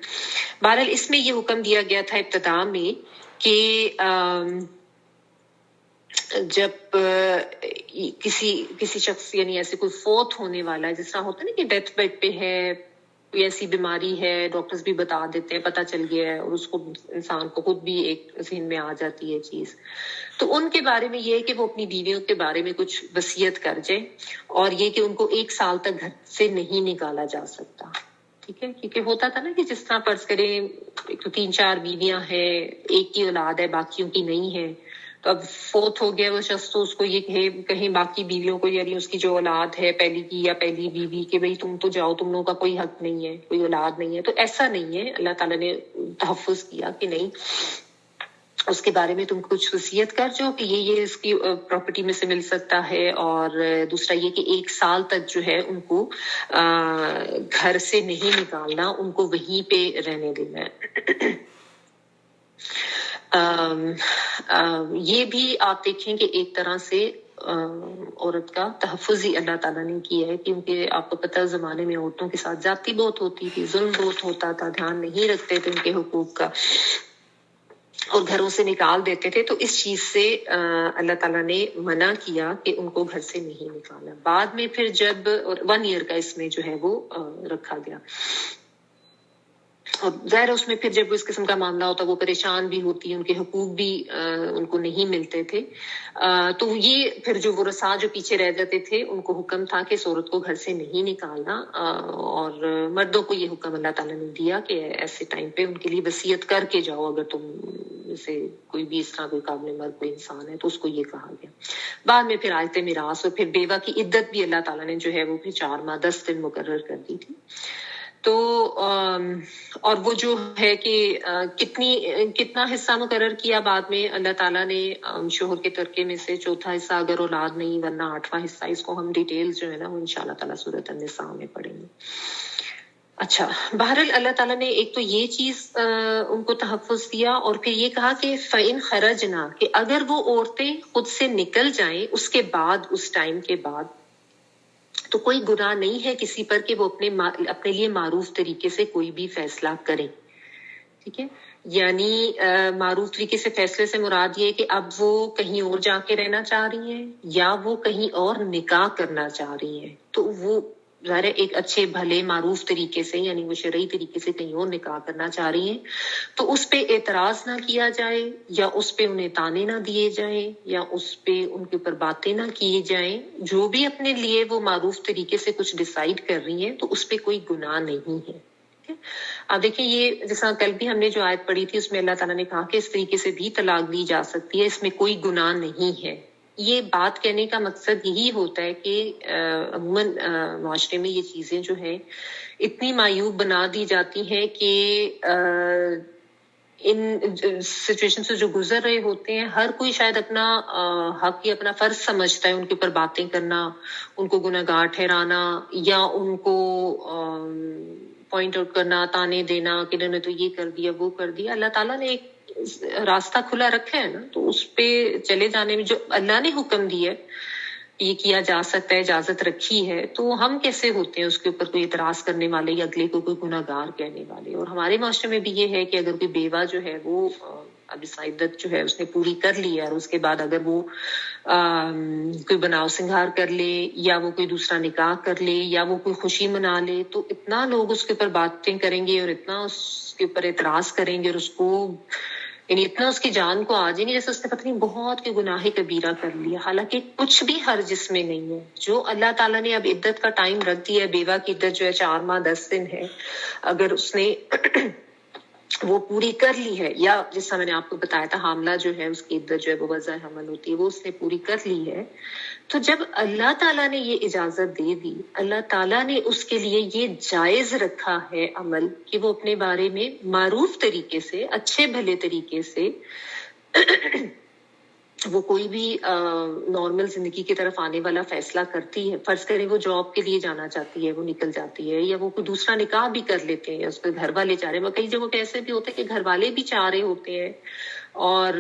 بہرحال اس میں یہ حکم دیا گیا تھا ابتدا میں کہ جب کسی شخص یعنی ایسے کوئی فوت ہونے والا ہے، جس طرح ہوتا ہے نا کہ ڈیتھ بیڈ پہ ہے، کوئی ایسی بیماری ہے، ڈاکٹرز بھی بتا دیتے ہیں، پتہ چل گیا ہے، اور اس کو انسان کو خود بھی ایک ذہن میں آ جاتی ہے چیز، تو ان کے بارے میں یہ ہے کہ وہ اپنی بیویوں کے بارے میں کچھ وصیت کر جائے، اور یہ کہ ان کو 1 سال تک گھر سے نہیں نکالا جا سکتا. ٹھیک ہے، کیونکہ ہوتا تھا نا کہ جس طرح فرض کریں 3-4 بیویاں ہیں، ایک کی اولاد ہے باقیوں کی نہیں ہے، تو اب فوت ہو گیا وہ شخص تو اس کو یہ کہیں باقی بیویوں کو، یعنی اس کی جو اولاد ہے پہلی کی یا پہلی بیوی کہ بھئی تم تو جاؤ، تم لوگوں کا کوئی حق نہیں ہے، کوئی اولاد نہیں ہے. تو ایسا نہیں ہے، اللہ تعالیٰ نے تحفظ کیا کہ نہیں، اس کے بارے میں تم کچھ وصیت کر جو کہ یہ اس کی پراپرٹی میں سے مل سکتا ہے، اور دوسرا یہ کہ 1 سال تک جو ہے ان کو گھر سے نہیں نکالنا، ان کو وہیں پہ رہنے دینا ہے. یہ بھی آپ دیکھیں کہ ایک طرح سے عورت کا تحفظ ہی اللہ تعالیٰ نے کیا ہے، کیونکہ آپ کو پتہ ہے زمانے میں عورتوں کے ساتھ زیادتی بہت ہوتی تھی، ظلم بہت ہوتا تھا، دھیان نہیں رکھتے تھے ان کے حقوق کا اور گھروں سے نکال دیتے تھے. تو اس چیز سے اللہ تعالیٰ نے منع کیا کہ ان کو گھر سے نہیں نکالنا. بعد میں پھر جب 1 ایئر کا اس میں جو ہے وہ رکھا گیا، اور ظاہر اس میں پھر جب اس قسم کا معاملہ ہوتا وہ پریشان بھی ہوتی، ان کے حقوق بھی ان کو نہیں ملتے تھے. تو یہ پھر جو ورثاء جو پیچھے رہ جاتے تھے ان کو حکم تھا کہ اس عورت کو گھر سے نہیں نکالنا، اور مردوں کو یہ حکم اللہ تعالیٰ نے دیا کہ ایسے ٹائم پہ ان کے لیے وصیت کر کے جاؤ، اگر تم سے کوئی بھی اس طرح کوئی قابل مرد کوئی انسان ہے تو اس کو یہ کہا گیا. بعد میں پھر آیت میراث اور پھر بیوہ کی عدت بھی اللہ تعالیٰ نے جو ہے وہ پھر 4 ماہ 10 دن مقرر کر دی تھی. تو اور وہ جو ہے کہ کتنا حصہ مقرر کیا بعد میں اللہ تعالیٰ نے شوہر کے ترکے میں سے 4تھا حصہ اگر اولاد نہیں ورنہ 8واں حصہ. اس کو ہم ڈیٹیلز جو ہے نا وہ انشاءاللہ تعالیٰ سورۃ النساء میں پڑھیں گے. اچھا، بہرحال اللہ تعالیٰ نے ایک تو یہ چیز ان کو تحفظ دیا، اور پھر یہ کہا کہ فَإِنْ خَرَجْنَا، کہ اگر وہ عورتیں خود سے نکل جائیں اس کے بعد، اس ٹائم کے بعد، تو کوئی گناہ نہیں ہے کسی پر کہ وہ اپنے لیے معروف طریقے سے کوئی بھی فیصلہ کریں. ٹھیک ہے، یعنی معروف طریقے سے فیصلے سے مراد یہ ہے کہ اب وہ کہیں اور جا کے رہنا چاہ رہی ہیں یا وہ کہیں اور نکاح کرنا چاہ رہی ہیں، تو وہ ظاہر ایک اچھے بھلے معروف طریقے سے، یعنی وہ شرعی طریقے سے کہیں اور نکاح کرنا چاہ رہی ہیں، تو اس پہ اعتراض نہ کیا جائے، یا اس پہ انہیں تانے نہ دیے جائیں، یا اس پہ ان کے اوپر باتیں نہ کی جائیں. جو بھی اپنے لیے وہ معروف طریقے سے کچھ ڈیسائیڈ کر رہی ہیں تو اس پہ کوئی گناہ نہیں ہے. اب دیکھیں، یہ جیسا کل بھی ہم نے جو آیت پڑھی تھی اس میں اللہ تعالیٰ نے کہا کہ اس طریقے سے بھی طلاق دی جا سکتی ہے، اس میں کوئی گناہ نہیں ہے. یہ بات کہنے کا مقصد یہی ہوتا ہے کہ عموماً معاشرے میں یہ چیزیں جو ہیں اتنی معیوب بنا دی جاتی ہیں کہ ان سچویشن سے جو گزر رہے ہوتے ہیں ہر کوئی شاید اپنا حق یا اپنا فرض سمجھتا ہے ان کے اوپر باتیں کرنا، ان کو گناہگار ٹھہرانا، یا ان کو پوائنٹ آؤٹ کرنا، تانے دینا کہ انہوں نے تو یہ کر دیا وہ کر دیا. اللہ تعالیٰ نے ایک راستہ کھلا رکھا ہے نا، تو اس پہ چلے جانے میں جو اللہ نے حکم دیا ہے یہ کیا جا سکتا ہے، اجازت رکھی ہے، تو ہم کیسے ہوتے ہیں اس کے اوپر کوئی اعتراض کرنے والے یا اگلے کو کوئی گناہگار کہنے والے؟ اور ہمارے معاشرے میں بھی یہ ہے کہ اگر کوئی بیوہ جو ہے وہ اب اس عدت جو ہے اس نے پوری کر لی ہے، اور اس کے بعد اگر وہ کوئی بناؤ سنگھار کر لے یا وہ کوئی دوسرا نکاح کر لے یا وہ کوئی خوشی منا لے، تو اتنا لوگ اس کے اوپر باتیں کریں گے اور اتنا اس کے اوپر اعتراض کریں گے، اور اس کو یعنی اتنا اس کی جان کو آ جائیں گے جیسے اس نے پتہ نہیں بہت کوئی گناہ کبیرہ کر لیا، حالانکہ کچھ بھی حرج اس میں نہیں ہے۔ جو اللہ تعالیٰ نے اب عدت کا ٹائم رکھ دیا ہے، بیوہ کی عدت جو ہے 4 ماہ 10 دن ہے، اگر اس نے وہ پوری کر لی ہے، یا جس طرح میں نے آپ کو بتایا تھا حاملہ جو ہے اس کی عدت جو ہے وہ وضع حمل ہوتی ہے، وہ اس نے پوری کر لی ہے، تو جب اللہ تعالیٰ نے یہ اجازت دے دی، اللہ تعالیٰ نے اس کے لیے یہ جائز رکھا ہے عمل کہ وہ اپنے بارے میں معروف طریقے سے، اچھے بھلے طریقے سے وہ کوئی بھی نارمل زندگی کی طرف آنے والا فیصلہ کرتی ہے، فرض کریں وہ جاب کے لیے جانا چاہتی ہے، وہ نکل جاتی ہے، یا وہ کوئی دوسرا نکاح بھی کر لیتے ہیں، یا اس کے گھر والے چاہ رہے ہیں، کئی جگہوں پہ ایسے بھی ہوتے ہیں کہ گھر والے بھی چاہ رہے ہوتے ہیں اور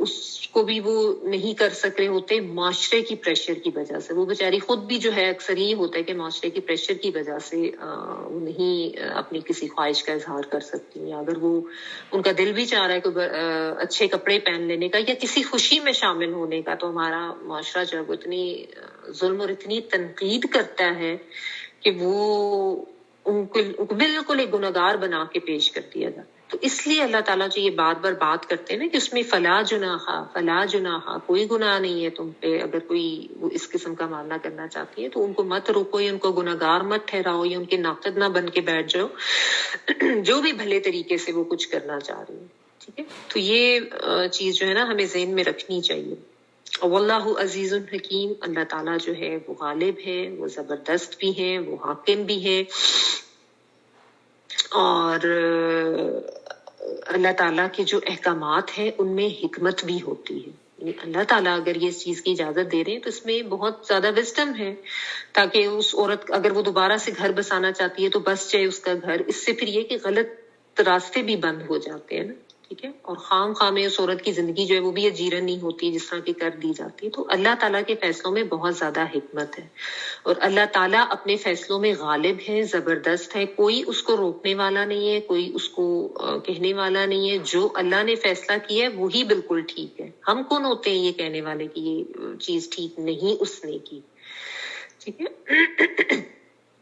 اس کو بھی وہ نہیں کر سک رہے ہوتے معاشرے کی پریشر کی وجہ سے، وہ بیچاری خود بھی جو ہے اکثر یہ ہوتا ہے کہ معاشرے کی پریشر کی وجہ سے وہ نہیں اپنی کسی خواہش کا اظہار کر سکتی ہیں، اگر وہ ان کا دل بھی چاہ رہا ہے کہ اچھے کپڑے پہن لینے کا یا کسی خوشی میں شامل ہونے کا، تو ہمارا معاشرہ جو ہے وہ اتنی ظلم اور اتنی تنقید کرتا ہے کہ وہ ان کو بالکل ایک گناہگار بنا کے پیش کر دیا جاتا ہے۔ تو اس لیے اللہ تعالیٰ جو یہ بات بار بات کرتے ہیں نا کہ اس میں فلا جناح، کوئی گناہ نہیں ہے تم پہ، اگر کوئی وہ اس قسم کا معاملہ کرنا چاہتی ہے تو ان کو مت روکو یا ان کو گناہگار مت ٹھہراؤ یا ان کے ناقد نہ بن کے بیٹھ جاؤ جو بھی بھلے طریقے سے وہ کچھ کرنا چاہ رہی ہیں، ٹھیک ہے؟ تو یہ چیز جو ہے نا ہمیں ذہن میں رکھنی چاہیے۔ واللہ عزیز حکیم، اللہ تعالیٰ جو ہے وہ غالب ہے، وہ زبردست بھی ہے، وہ حاکم بھی ہے، اور اللہ تعالیٰ کے جو احکامات ہیں ان میں حکمت بھی ہوتی ہے، یعنی اللہ تعالیٰ اگر یہ اس چیز کی اجازت دے رہے ہیں تو اس میں بہت زیادہ وزڈم ہے، تاکہ اس عورت اگر وہ دوبارہ سے گھر بسانا چاہتی ہے تو بس جائے اس کا گھر، اس سے پھر یہ کہ غلط راستے بھی بند ہو جاتے ہیں نا، ٹھیک ہے؟ اور خام میں اس عورت کی زندگی جو ہے وہ بھی اجیرن نہیں ہوتی جس طرح کی کر دی جاتی ہے۔ تو اللہ تعالیٰ کے فیصلوں میں بہت زیادہ حکمت ہے، اور اللہ تعالیٰ اپنے فیصلوں میں غالب ہے، زبردست ہے، کوئی اس کو روکنے والا نہیں ہے، کوئی اس کو کہنے والا نہیں ہے، جو اللہ نے فیصلہ کیا ہے وہی بالکل ٹھیک ہے، ہم کون ہوتے ہیں یہ کہنے والے کہ یہ چیز ٹھیک نہیں اس نے کی، ٹھیک ہے؟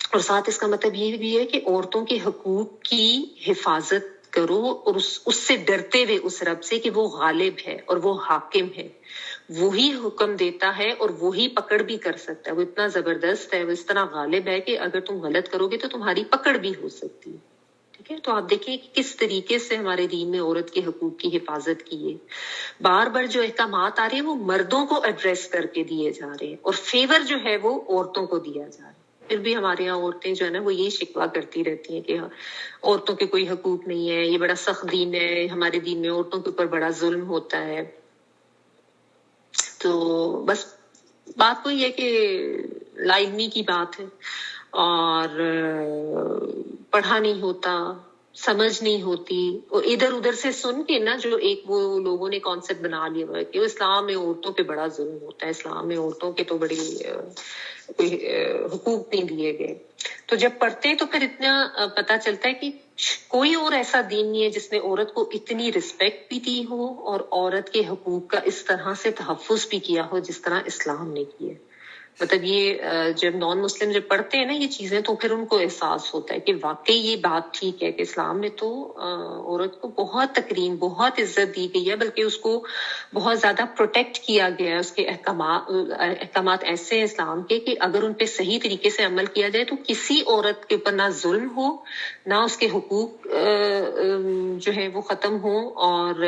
اور ساتھ اس کا مطلب یہ بھی ہے کہ عورتوں کے حقوق کی حفاظت کرو، اور اس سے ڈرتے ہوئے اس رب سے کہ وہ غالب ہے اور وہ حاکم ہے، وہی حکم دیتا ہے اور وہی پکڑ بھی کر سکتا ہے، وہ اتنا زبردست ہے، وہ اس طرح غالب ہے کہ اگر تم غلط کرو گے تو تمہاری پکڑ بھی ہو سکتی ہے، ٹھیک ہے؟ تو آپ دیکھیں کہ کس طریقے سے ہمارے دین میں عورت کے حقوق کی حفاظت کی ہے، بار بار جو احکامات آ رہے ہیں وہ مردوں کو ایڈریس کر کے دیے جا رہے ہیں، اور فیور جو ہے وہ عورتوں کو دیا جا رہا ہے۔ پھر بھی ہمارے یہاں عورتیں جو ہے نا وہ یہی شکوہ کرتی رہتی ہیں کہ عورتوں کے کوئی حقوق نہیں ہے، یہ بڑا سخت دین ہے، ہمارے دین میں عورتوں کے اوپر بڑا ظلم ہوتا ہے۔ تو بس بات وہی ہے کہ لا علمی کی بات ہے، اور پڑھا نہیں ہوتا، سمجھ نہیں ہوتی، اور ادھر ادھر سے سن کے نا جو ایک وہ لوگوں نے کانسیپٹ بنا لیا ہوا ہے کہ اسلام میں عورتوں پہ بڑا ظلم ہوتا ہے، اسلام میں عورتوں کے تو بڑی کوئی حقوق نہیں دیے گئے۔ تو جب پڑھتے ہیں تو پھر اتنا پتہ چلتا ہے کہ کوئی اور ایسا دین نہیں ہے جس نے عورت کو اتنی رسپیکٹ بھی دی ہو اور عورت کے حقوق کا اس طرح سے تحفظ بھی کیا ہو جس طرح اسلام نے کیا۔ مطلب یہ جب نان مسلم جب پڑھتے ہیں نا یہ چیزیں تو پھر ان کو احساس ہوتا ہے کہ واقعی یہ بات ٹھیک ہے کہ اسلام میں تو عورت کو بہت تکریم، بہت عزت دی گئی ہے، بلکہ اس کو بہت زیادہ پروٹیکٹ کیا گیا ہے۔ اس کے احکامات ایسے ہیں اسلام کے کہ اگر ان پہ صحیح طریقے سے عمل کیا جائے تو کسی عورت کے اوپر نہ ظلم ہو، نہ اس کے حقوق جو ہے وہ ختم ہوں، اور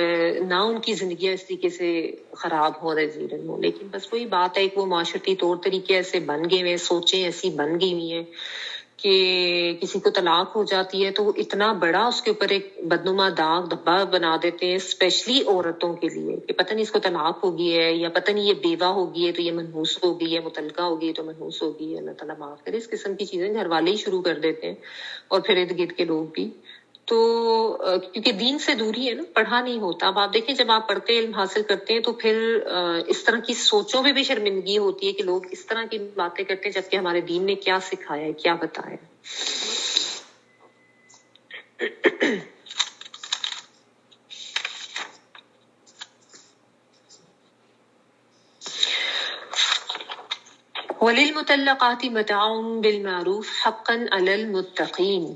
نہ ان کی زندگیاں اس طریقے سے خراب ہو رہی ہوں۔ لیکن بس وہی بات ہے کہ وہ معاشرتی طور طریقے ایسے بن گئے ہوئے، سوچیں ایسی بن گئی ہوئی ہیں کہ کسی کو طلاق ہو جاتی ہے تو وہ اتنا بڑا اس کے اوپر ایک بدنما داغ دھبا بنا دیتے ہیں، اسپیشلی عورتوں کے لیے، کہ پتہ نہیں اس کو طلاق ہو گئی ہے، یا پتہ نہیں یہ بیوہ ہو گئی ہے تو یہ منحوس ہو گئی ہے، مطلقہ ہو گئی ہے تو منحوس ہو گئی ہے۔ اللہ تعالیٰ معاف کرے، اس قسم کی چیزیں گھر والے ہی شروع کر دیتے ہیں، اور پھر ارد گرد کے لوگ بھی۔ تو کیونکہ دین سے دوری ہے نا، پڑھا نہیں ہوتا. اب آپ دیکھیں جب آپ پڑھتے ہیں، علم حاصل کرتے ہیں، تو پھر اس طرح کی سوچوں میں بھی شرمندگی ہوتی ہے کہ لوگ اس طرح کی باتیں کرتے ہیں، جبکہ ہمارے دین نے کیا سکھایا ہے، کیا بتایا ہے. وَلِلْمُطَلَّقَاتِ مَتَاعٌ بِالْمَعْرُوفِ حَقًّا عَلَى الْمُتَّقِينَ.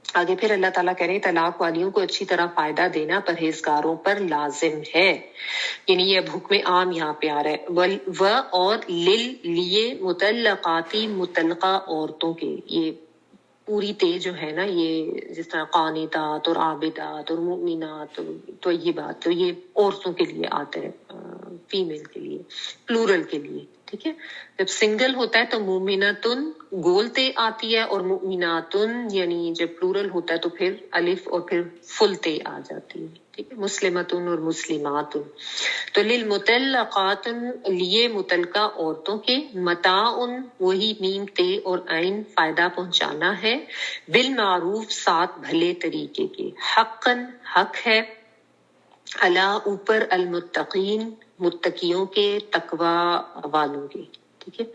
آگے پھر اللہ تعالیٰ کہہ رہے ہیں تلاق والیوں کو اچھی طرح فائدہ دینا پرہیزگاروں پر لازم ہے. یعنی یہ اب حکم عام یہاں پہ آ رہا ہے. و اور لیے مطلقاتی مطلقہ عورتوں کے، یہ پوری تے جو ہے نا، یہ جس طرح قانتات اور عابدات اور مؤمنات تو یہ بات تو یہ عورتوں کے لیے آتا ہے، فیمیل کے لیے، پلورل کے لیے. ٹھیک ہے، جب سنگل ہوتا ہے تو مومناتن گول تے آتی ہے، اور مؤمناتن یعنی جب پلورل ہوتا ہے تو پھر الف اور پھر فل تے آ جاتی ہے. ٹھیک ہے، مسلمتن اور مسلمات. تو للمطلقات لیے متعلقہ عورتوں کے، متاعن وہی میم تے اور عین فائدہ پہنچانا ہے، بالمعروف ساتھ بھلے طریقے کے، حقاً حق ہے، علا اوپر، المتقین متقیوں کے، تقوی والوں کے. ٹھیک ہے،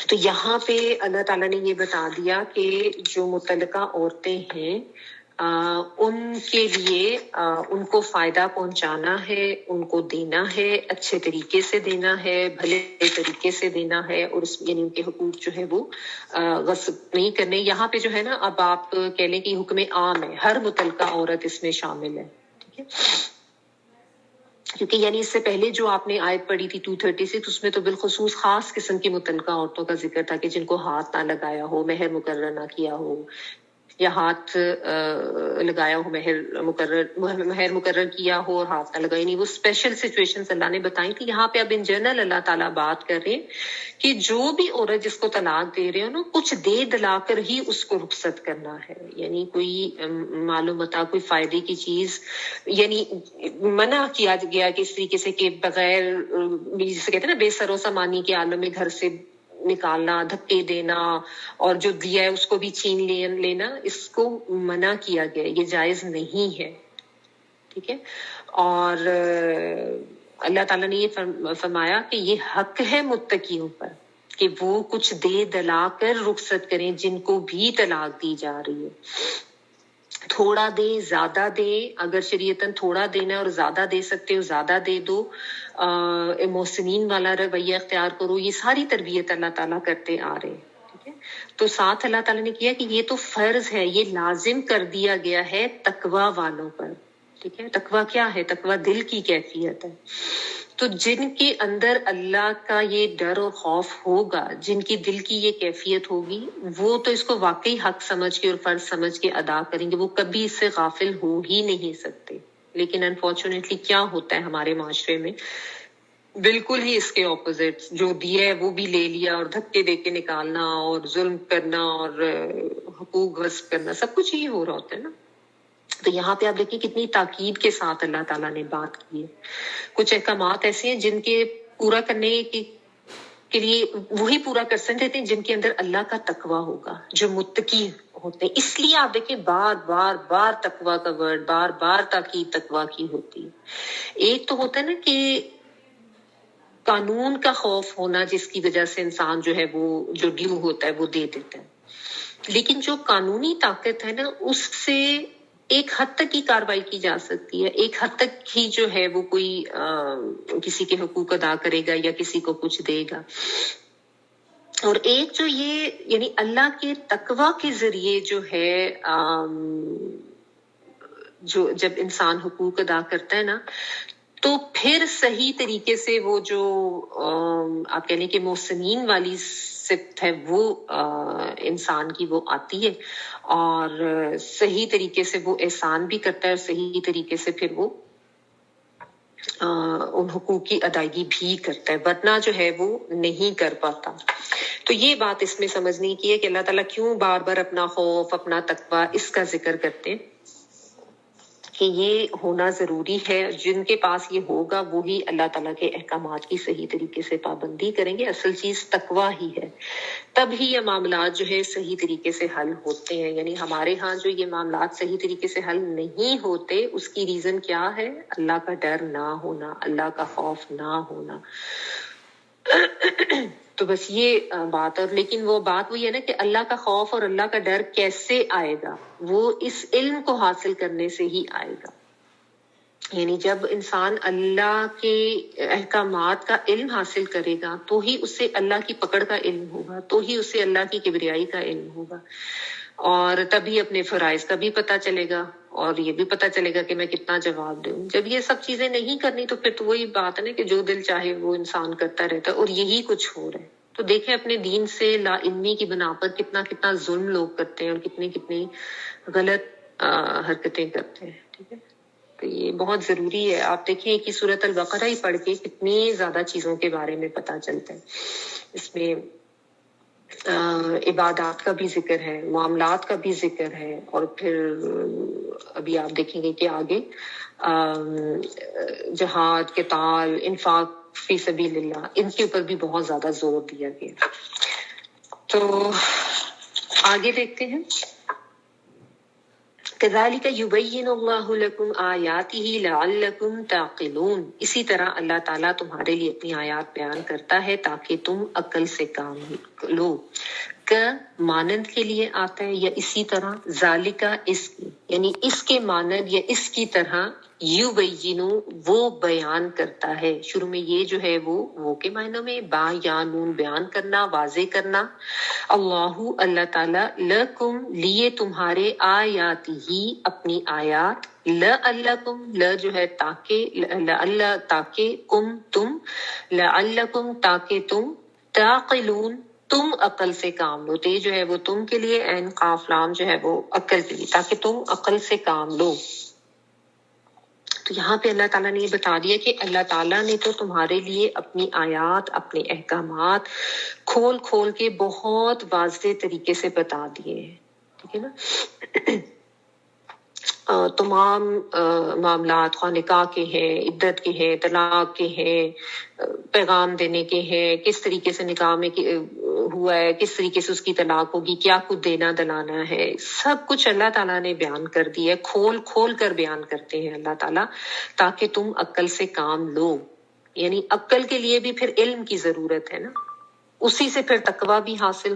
تو یہاں پہ اللہ تعالیٰ نے یہ بتا دیا کہ جو متعلقہ عورتیں ہیں ان کے لیے ان کو فائدہ پہنچانا ہے، ان کو دینا ہے، اچھے طریقے سے دینا ہے، بھلے طریقے سے دینا ہے، اور اس یعنی ان کے حقوق جو ہے وہ غصب نہیں کرنے. یہاں پہ جو ہے نا، اب آپ کہہ لیں کہ حکم عام ہے، ہر متعلقہ عورت اس میں شامل ہے. ٹھیک ہے، کیونکہ یعنی اس سے پہلے جو آپ نے آیت پڑھی تھی 236، اس میں تو بالخصوص خاص قسم کی متعلقہ عورتوں کا ذکر تھا کہ جن کو ہاتھ نہ لگایا ہو، مہر مقرر نہ کیا ہو، یا ہاتھ لگایا ہو، مہر مقرر کیا ہو اور ہاتھ نہ لگایا. نہیں، وہ اسپیشل سچویشنز اللہ نے بتائی تھی. یہاں پہ اب ان جنرل اللہ تعالیٰ بات کر رہے ہیں کہ جو بھی عورت جس کو طلاق دے رہے ہو نا، کچھ دے دلا کر ہی اس کو رخصت کرنا ہے. یعنی کوئی معلومتا کوئی فائدے کی چیز یعنی منع کیا گیا کہ اس طریقے سے کہ بغیر جسے کہتے ہیں نا بے سر و سامانی کے عالم میں گھر سے نکالنا، دھکے دینا، اور جو دیا ہے اس کو بھی چھین لینا، اس کو منع کیا گیا، یہ جائز نہیں ہے. ٹھیک ہے، اور اللہ تعالیٰ نے یہ فرمایا کہ یہ حق ہے متقیوں پر کہ وہ کچھ دے دلا کر رخصت کریں جن کو بھی طلاق دی جا رہی ہے. تھوڑا دے، زیادہ دے، اگر شریعتاً تھوڑا دینا ہے اور زیادہ دے سکتے ہو زیادہ دے دو، محسنین والا رویہ اختیار کرو. یہ ساری تربیت اللہ تعالیٰ کرتے آ رہے ہیں. ٹھیک ہے، تو ساتھ اللہ تعالیٰ نے کیا کہ یہ تو فرض ہے، یہ لازم کر دیا گیا ہے تقوی والوں پر. ٹھیک ہے، تقوی کیا ہے؟ تقوی دل کی کیفیت ہے. تو جن کے اندر اللہ کا یہ ڈر اور خوف ہوگا، جن کی دل کی یہ کیفیت ہوگی، وہ تو اس کو واقعی حق سمجھ کے اور فرض سمجھ کے ادا کریں گے، وہ کبھی اس سے غافل ہو ہی نہیں سکتے. لیکن انفارچونیٹلی کیا ہوتا ہے ہمارے معاشرے میں، بالکل ہی اس کے اپوزٹ، جو دیا ہے وہ بھی لے لیا اور دھکے دے کے نکالنا اور ظلم کرنا اور حقوق غصب کرنا، سب کچھ ہی ہو رہا ہوتا ہے نا. تو یہاں پہ آپ دیکھیں کتنی تاکید کے ساتھ اللہ تعالیٰ نے بات کی ہے. کچھ احکامات ایسے ہیں جن کے پورا کرنے کے لیے وہی پورا کر سکتے ہیں جن کے اندر اللہ کا تقوی ہوگا، جو متقی ہوتے ہیں. اس لیے آپ دیکھیں بار بار بار تقوی کا ورڈ، بار بار تاکید تقوی کی ہوتی ہے. ایک تو ہوتا ہے نا کہ قانون کا خوف ہونا، جس کی وجہ سے انسان جو ہے وہ جو ڈیو ہوتا ہے وہ دے دیتا ہے. لیکن جو قانونی طاقت ہے نا، اس سے ایک حد تک ہی کارروائی کی جا سکتی ہے، ایک حد تک ہی جو ہے وہ کوئی کسی کے حقوق ادا کرے گا یا کسی کو کچھ دے گا. اور ایک جو یہ یعنی اللہ کے تقوی کے ذریعے جو ہے جو جب انسان حقوق ادا کرتا ہے نا، تو پھر صحیح طریقے سے وہ جو آپ کہہ لیں کہ محسنین والی صفت ہے وہ انسان کی وہ آتی ہے، اور صحیح طریقے سے وہ احسان بھی کرتا ہے، اور صحیح طریقے سے پھر وہ ان حقوق کی ادائیگی بھی کرتا ہے، ورنہ جو ہے وہ نہیں کر پاتا. تو یہ بات اس میں سمجھنے کی ہے کہ اللہ تعالیٰ کیوں بار بار اپنا خوف، اپنا تقوی اس کا ذکر کرتے ہیں. کہ یہ ہونا ضروری ہے. جن کے پاس یہ ہوگا وہی اللہ تعالیٰ کے احکامات کی صحیح طریقے سے پابندی کریں گے. اصل چیز تقویٰ ہی ہے, تب ہی یہ معاملات جو ہے صحیح طریقے سے حل ہوتے ہیں. یعنی ہمارے ہاں جو یہ معاملات صحیح طریقے سے حل نہیں ہوتے, اس کی ریزن کیا ہے؟ اللہ کا ڈر نہ ہونا, اللہ کا خوف نہ ہونا. تو بس یہ بات. اور لیکن وہ بات وہی ہے نا کہ اللہ کا خوف اور اللہ کا ڈر کیسے آئے گا؟ وہ اس علم کو حاصل کرنے سے ہی آئے گا. یعنی جب انسان اللہ کے احکامات کا علم حاصل کرے گا تو ہی اسے اللہ کی پکڑ کا علم ہوگا, تو ہی اسے اللہ کی کبریائی کا علم ہوگا, اور تبھی اپنے فرائض کا بھی پتہ چلے گا, اور یہ بھی پتہ چلے گا کہ میں کتنا جواب دوں. جب یہ سب چیزیں نہیں کرنی تو پھر تو وہی بات ہے نا کہ جو دل چاہے وہ انسان کرتا رہتا ہے, اور یہی کچھ ہو رہا ہے. تو دیکھیں اپنے دین سے لا علمی کی بنا پر کتنا ظلم لوگ کرتے ہیں اور کتنی غلط حرکتیں کرتے ہیں. ٹھیک ہے, تو یہ بہت ضروری ہے. آپ دیکھیں کہ سورۃ البقرہ ہی پڑھ کے کتنی زیادہ چیزوں کے بارے میں پتہ چلتا ہے. اس میں عبادات کا بھی ذکر ہے, معاملات کا بھی ذکر ہے, اور پھر ابھی آپ دیکھیں گے کہ آگے جہاد, قتال, انفاق فی سبیل اللہ, ان کے اوپر بھی بہت زیادہ زور دیا گیا. تو آگے دیکھتے ہیں. كذلك يبين الله لكم آياته لعلكم تعقلون. اسی طرح اللہ تعالیٰ تمہارے لیے اپنی آیات بیان کرتا ہے تاکہ تم عقل سے کام لو. کا مانند کے لیے آتا ہے, یا اسی طرح, ذالکا اس کی, یعنی اس کے مانند یا اس کی طرح, یبینو وہ بیان کرتا ہے. شروع میں یہ جو ہے وہ کے معنوں میں با یا نون بیان کرنا, واضح کرنا. اللہ تعالیٰ لکم لیے تمہارے, آیاتی ہی اپنی آیات, لعلکم ل جو ہے تاکہ, لعل تاکہ, کم تم, لعلکم تاکہ تم, تعقلون تم عقل سے کام لو. تو یہ جو ہے وہ تم کے لیے, عین قاف لام جو ہے وہ عقل کے لیے, تاکہ تم عقل سے کام لو. تو یہاں پہ اللہ تعالیٰ نے یہ بتا دیا کہ اللہ تعالیٰ نے تو تمہارے لیے اپنی آیات, اپنے احکامات کھول کھول کے بہت واضح طریقے سے بتا دیے ہیں. ٹھیک ہے نا. تمام معاملات, خواہ نکاح کے ہیں, عدت کے ہیں, طلاق کے ہیں, پیغام دینے کے ہیں, کس طریقے سے نکاح میں ہوا ہے, کس طریقے سے اس کی طلاق ہوگی, کیا کچھ دینا دلانا ہے, سب کچھ اللہ تعالیٰ نے بیان کر دیا ہے. کھول کھول کر بیان کرتے ہیں اللہ تعالیٰ تاکہ تم عقل سے کام لو. یعنی عقل کے لیے بھی پھر علم کی ضرورت ہے نا, اسی سے پھر تقویٰ بھی حاصل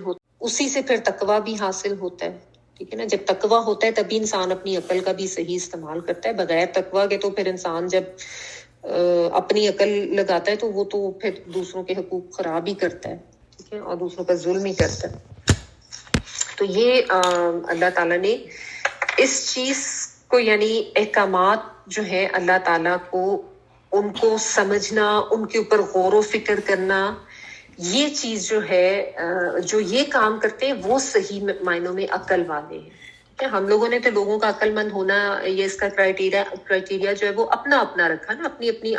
ہوتا ہے. ٹھیک ہے نا. جب تقویٰ ہوتا ہے تبھی انسان اپنی عقل کا بھی صحیح استعمال کرتا ہے. بغیر تقویٰ کے تو پھر انسان جب اپنی عقل لگاتا ہے تو وہ تو پھر دوسروں کے حقوق خراب ہی کرتا ہے. ٹھیک ہے, اور دوسروں پر ظلم ہی کرتا ہے. تو یہ اللہ تعالیٰ نے اس چیز کو, یعنی احکامات جو ہے اللہ تعالیٰ کو, ان کو سمجھنا, ان کے اوپر غور و فکر کرنا, یہ چیز جو ہے, جو یہ کام کرتے ہیں وہ صحیح معنوں میں عقل والے ہیں. ہم لوگوں نے تو لوگوں کا عقل مند ہونا, یہ اس کا کرائٹیریا جو ہے وہ اپنا اپنا رکھا نا, اپنی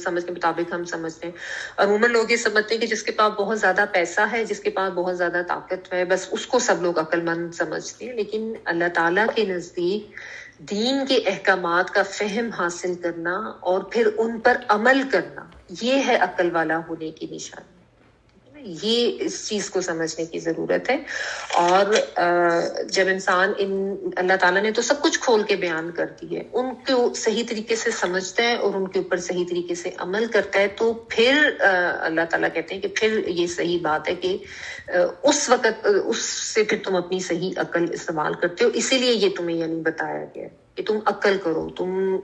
سمجھ کے مطابق ہم سمجھتے ہیں. عموماً لوگ یہ سمجھتے ہیں کہ جس کے پاس بہت زیادہ پیسہ ہے, جس کے پاس بہت زیادہ طاقت ہے, بس اس کو سب لوگ عقل مند سمجھتے ہیں. لیکن اللہ تعالیٰ کے نزدیک دین کے احکامات کا فہم حاصل کرنا اور پھر ان پر عمل کرنا, یہ ہے عقل والا ہونے کی نشانی. یہ اس چیز کو سمجھنے کی ضرورت ہے. اور جب انسان اللہ تعالیٰ نے تو سب کچھ کھول کے بیان کر دی ہے, ان کو صحیح طریقے سے سمجھتا ہے اور ان کے اوپر صحیح طریقے سے عمل کرتا ہے, تو پھر اللہ تعالیٰ کہتے ہیں کہ پھر یہ صحیح بات ہے کہ اس وقت اس سے پھر تم اپنی صحیح عقل استعمال کرتے ہو. اسی لیے یہ تمہیں یعنی بتایا گیا کہ تم عقل کرو, تم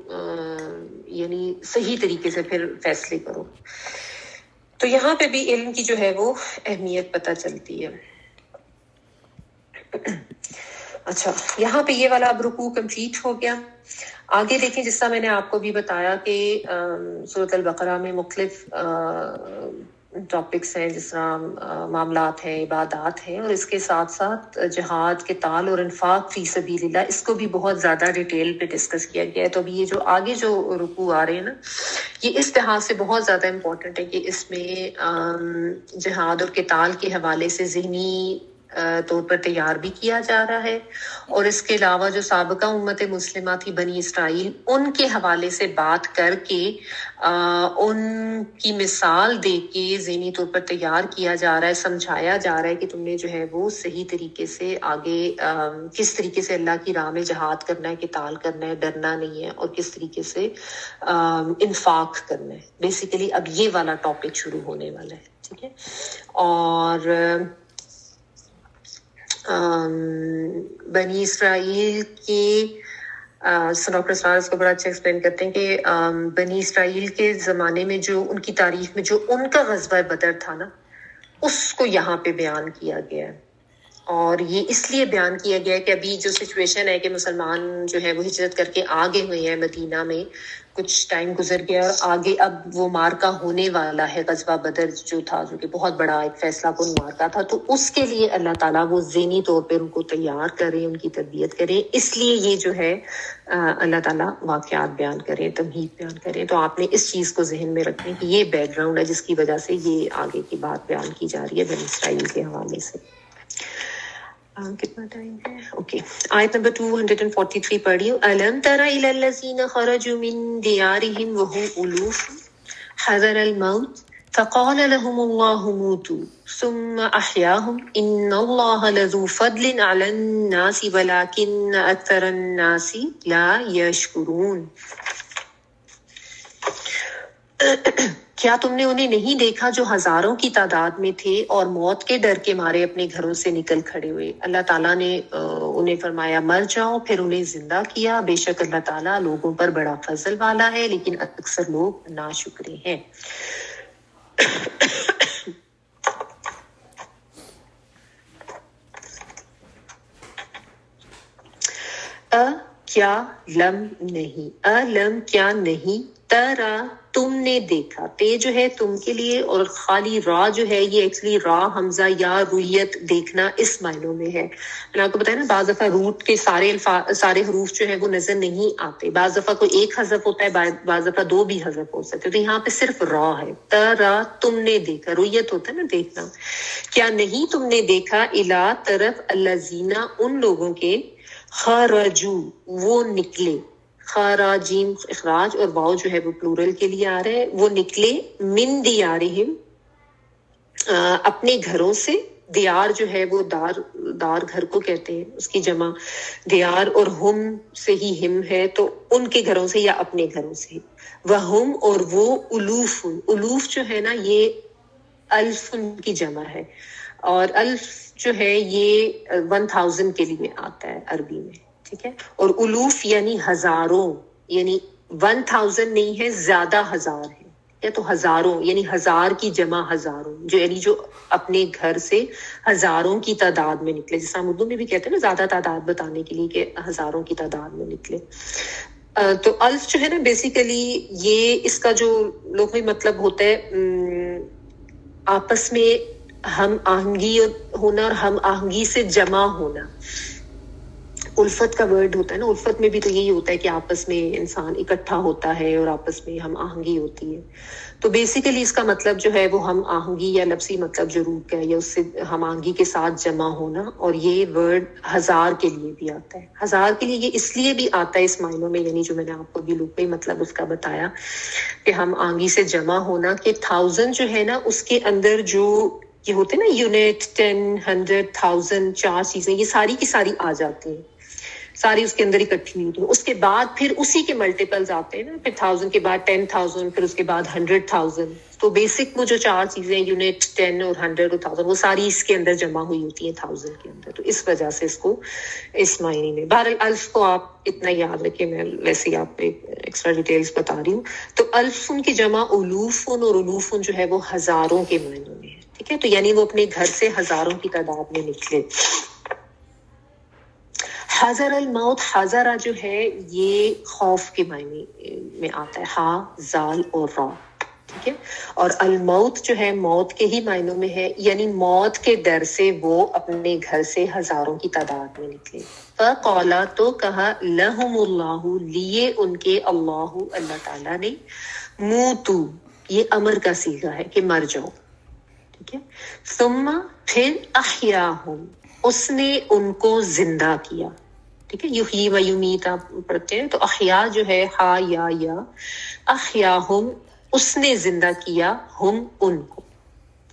یعنی صحیح طریقے سے پھر فیصلے کرو. تو یہاں پہ بھی علم کی جو ہے وہ اہمیت پتہ چلتی ہے. اچھا, یہاں پہ یہ والا اب رکوع کمپلیٹ ہو گیا. آگے دیکھیں, جس طرح میں نے آپ کو بھی بتایا کہ سورۃ البقرہ میں مختلف ٹاپکس ہیں, جس طرح معاملات ہیں, عبادات ہیں, اور اس کے ساتھ ساتھ جہاد, قتال اور انفاق فی سبیل اللہ, اس کو بھی بہت زیادہ ڈیٹیل پہ ڈسکس کیا گیا ہے. تو ابھی یہ جو آگے جو رکوع آ رہے ہیں نا, یہ اس لحاظ سے بہت زیادہ امپورٹنٹ ہے کہ اس میں جہاد اور قتال کے حوالے سے ذہنی طور پر تیار بھی کیا جا رہا ہے، اور اس کے علاوہ جو سابقہ امت مسلمہ تھی بنی اسرائیل، ان کے حوالے سے بات کر کے ان کی مثال دے کے ذہنی طور پر تیار کیا جا رہا ہے، سمجھایا جا رہا ہے کہ تم نے جو ہے وہ صحیح طریقے سے آگے کس طریقے سے اللہ کی راہ میں جہاد کرنا ہے، قتال کرنا ہے، ڈرنا نہیں ہے، اور کس طریقے سے انفاق کرنا ہے۔ بیسیکلی اب یہ والا ٹاپک شروع ہونے والا ہے، ٹھیک ہے۔ اور بنی اسرائیل کے ڈاکٹر اسرار اس کو بڑا اچھا ایکسپلین کرتے ہیں کہ بنی اسرائیل کے زمانے میں جو ان کی تاریخ میں جو ان کا غزوہ بدر تھا نا، اس کو یہاں پہ بیان کیا گیا ہے، اور یہ اس لیے بیان کیا گیا ہے کہ ابھی جو سچویشن ہے کہ مسلمان جو ہے وہ ہجرت کر کے آگے ہوئے ہیں مدینہ میں، کچھ ٹائم گزر گیا اور آگے اب وہ مارکا ہونے والا ہے، غزوہ بدر جو تھا، جو کہ بہت بڑا ایک فیصلہ کن مارکا تھا، تو اس کے لیے اللہ تعالیٰ وہ ذہنی طور پہ ان کو تیار کریں، ان کی تربیت کریں، اس لیے یہ جو ہے اللہ تعالیٰ واقعات بیان کریں، تمہید بیان کریں۔ تو آپ نے اس چیز کو ذہن میں رکھیں کہ یہ بیک گراؤنڈ ہے جس کی وجہ سے یہ آگے کی بات بیان کی جا رہی ہے بنی اسرائیل کے حوالے سے۔ کتنا ٹائم ہے؟ اوکے، آیت نمبر 243 پڑھ رہی ہوں۔ أَلَمْ تَرَ إِلَى الَّذِينَ خَرَجُوا مِن دِيَارِهِمْ وَهُمْ أُلُوفٌ حَذَرَ الْمَوْتِ فَقَالَ لَهُمُ اللَّهُ مُوتُوا ثُمَّ أَحْيَاهُمْ إِنَّ اللَّهَ لَذُو فَضْلٍ عَلَى النَّاسِ وَلَكِنَّ أَكْثَرَ النَّاسِ لَا يَشْكُرُونَ۔ کیا تم نے انہیں نہیں دیکھا جو ہزاروں کی تعداد میں تھے اور موت کے ڈر کے مارے اپنے گھروں سے نکل کھڑے ہوئے؟ اللہ تعالیٰ نے انہیں فرمایا مر جاؤ، پھر انہیں زندہ کیا۔ بے شک اللہ تعالیٰ لوگوں پر بڑا فضل والا ہے، لیکن اکثر لوگ ناشکرے ہیں۔ کیا لم نہیں، لم کیا نہیں، ترا تم نے دیکھا، تے جو ہے تم کے لیے، اور خالی را جو ہے یہ ایکچولی را حمزہ یا رویت دیکھنا اس معنوں میں ہے۔ میں نے آپ کو بتایا نا بعض دفعہ روٹ کے سارے حروف جو ہے وہ نظر نہیں آتے، بعض دفعہ کوئی ایک حذف ہوتا ہے، بعض دفعہ دو بھی حذف ہو سکتے، تو یہاں پہ صرف را ہے۔ ترا تم نے دیکھا، رویت ہوتا ہے نا دیکھنا۔ کیا نہیں تم نے دیکھا، الا طرف الذین ان لوگوں کے، خرجو وہ نکلے، خراجیم اخراج اور واؤ جو ہے وہ پلورل کے لیے آ رہا ہے، وہ نکلے، من دیارہم اپنے گھروں سے۔ دیار جو ہے وہ دار گھر کو کہتے ہیں، اس کی جمع دیار، اور ہم سے ہی ہم ہے، تو ان کے گھروں سے یا اپنے گھروں سے۔ وہم اور وہ، الوف، الوف جو ہے نا یہ الف کی جمع ہے، اور الف جو ہے یہ 1000 کے لیے آتا ہے عربی میں، ٹھیک ہے۔ اور الوف یعنی ہزاروں، یعنی 1000 نہیں ہے، زیادہ ہزار ہے، یا تو ہزاروں یعنی ہزار کی جمع ہزاروں، جو یعنی جو اپنے گھر سے ہزاروں کی تعداد میں نکلے، جیسا ہم اردو میں بھی کہتے ہیں نا زیادہ تعداد بتانے کے لیے کہ ہزاروں کی تعداد میں نکلے۔ تو الف جو ہے نا بیسیکلی یہ اس کا جو لغوی مطلب ہوتا ہے آپس میں ہم آہنگی ہونا اور ہم آہنگی سے جمع ہونا۔ الفت کا ورڈ ہوتا ہے نا، الفت میں بھی تو یہی ہوتا ہے کہ آپس میں انسان اکٹھا ہوتا ہے اور آپس میں ہم آہنگی ہوتی ہے۔ تو بیسیکلی اس کا مطلب جو ہے وہ ہم آہنگی یا لفظی مطلب جو روٹ کا ہے یا اس سے ہم آہنگی کے ساتھ جمع ہونا، اور یہ ورڈ ہزار کے لیے بھی آتا ہے۔ ہزار کے لیے یہ اس لیے بھی آتا ہے اس معنوں میں، یعنی جو میں نے آپ کو بھی لغوی مطلب اس کا بتایا کہ ہم آہنگی سے جمع ہونا، کہ 1000 جو ہے نا اس کے اندر جو یہ ہوتے ہیں نا یونٹ، 10، 100، 1000، چار چیزیں یہ ساری کی ساری آ جاتی ہیں، ساری اس کے اندر اکٹھی ہوئی۔ اس کے بعد پھر اسی کے ملٹیپلز آتے ہیں نا، پھر 1000 کے بعد 10,000، پھر اس کے بعد 100,000۔ تو بیسک وہ جو چار چیزیں یونٹ، 10 اور 100 اور 1000 وہ ساری اس کے اندر جمع ہوئی ہوتی ہیں 1000 کے اندر، تو اس وجہ سے اس کو اس معنی میں۔ بہرحال الف کو آپ اتنا یاد رکھیں، میں ویسے ہی آپ کو ایکسٹرا ڈیٹیلز بتا رہی ہوں۔ تو الفن کی جمع الوفن، اور الوفن جو ہے وہ ہزاروں کے معنوں میں ہے، ٹھیک ہے۔ تو یعنی وہ اپنے گھر سے ہزاروں کی تعداد میں نکلے۔ حذر الموت، حذرہ جو ہے یہ خوف کے معنی میں آتا ہے، ہا، زال اور را، ٹھیک ہے۔ اور الموت جو ہے موت کے ہی معنوں میں ہے، یعنی موت کے ڈر سے وہ اپنے گھر سے ہزاروں کی تعداد میں نکلے۔ فقالا تو کہا، لہم اللہ لیے ان کے، اللہ تعالیٰ نے، موتو یہ امر کا صیغہ ہے کہ مر جاؤ، ٹھیک ہے. ثم پھر احیاہم اس نے ان کو زندہ کیا. ٹھیک ہے, یحیی و یمیت آپ پڑھتے ہیں تو احیا جو ہے ہا یا احیاہم اس نے زندہ کیا ہم ان کو.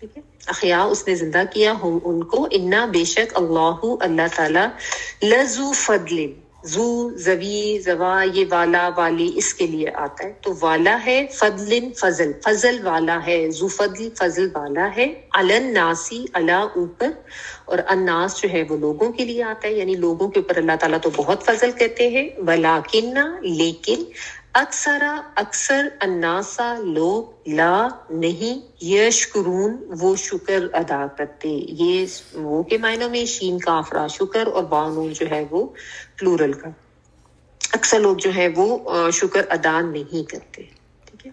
ٹھیک ہے, احیا اس نے زندہ کیا ہم ان کو. انا بے شک اللہ تعالی لذو فضل, ذو زوی زوا یہ والا والی اس کے لیے آتا ہے تو والا ہے, فضل فضل فضل والا ہے, ذو فضل فضل والا ہے, علی الناسی علی اوپر, اور الناس جو ہے وہ لوگوں کے لیے آتا ہے, یعنی لوگوں کے اوپر اللہ تعالیٰ تو بہت فضل کرتے ہیں. ولیکن لیکن اکثر الناسا لوگ لا نہیں یشکرون وہ شکر ادا کرتے. یہ وہ کے معنوں میں شین کاف را شکر اور با نون جو ہے وہ پلورل کا. اکثر لوگ جو ہے وہ شکر ادا نہیں کرتے. ٹھیک ہے,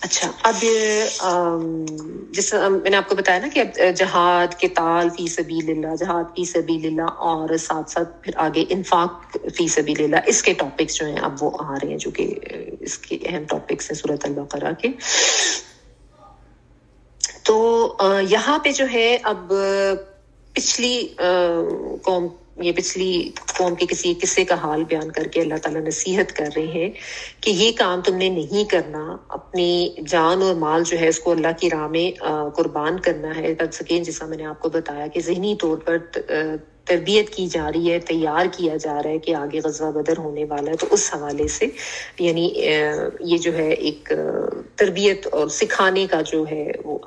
اچھا اب جس میں نے آپ کو بتایا نا کہ اب جہاد قتال فی سبیل اللہ, جہاد فی سبیل اللہ اور ساتھ ساتھ پھر آگے انفاق فی سبیل اللہ, اس کے ٹاپکس جو ہیں اب وہ آ رہے ہیں جو کہ اس کے اہم ٹاپکس ہیں سورۃ البقرہ کے. تو یہاں پہ جو ہے اب پچھلی قوم کے کسی قصے کا حال بیان کر کے اللہ تعالیٰ نصیحت کر رہے ہیں کہ یہ کام تم نے نہیں کرنا, اپنی جان اور مال جو ہے اس کو اللہ کی راہ میں قربان کرنا ہے. جیسا میں نے آپ کو بتایا کہ ذہنی طور پر تربیت کی جا رہی ہے, تیار کیا جا رہا ہے کہ آگے غزوہ بدر ہونے والا ہے, تو اس حوالے سے یعنی یہ جو ہے ایک تربیت اور سکھانے کا جو ہے وہ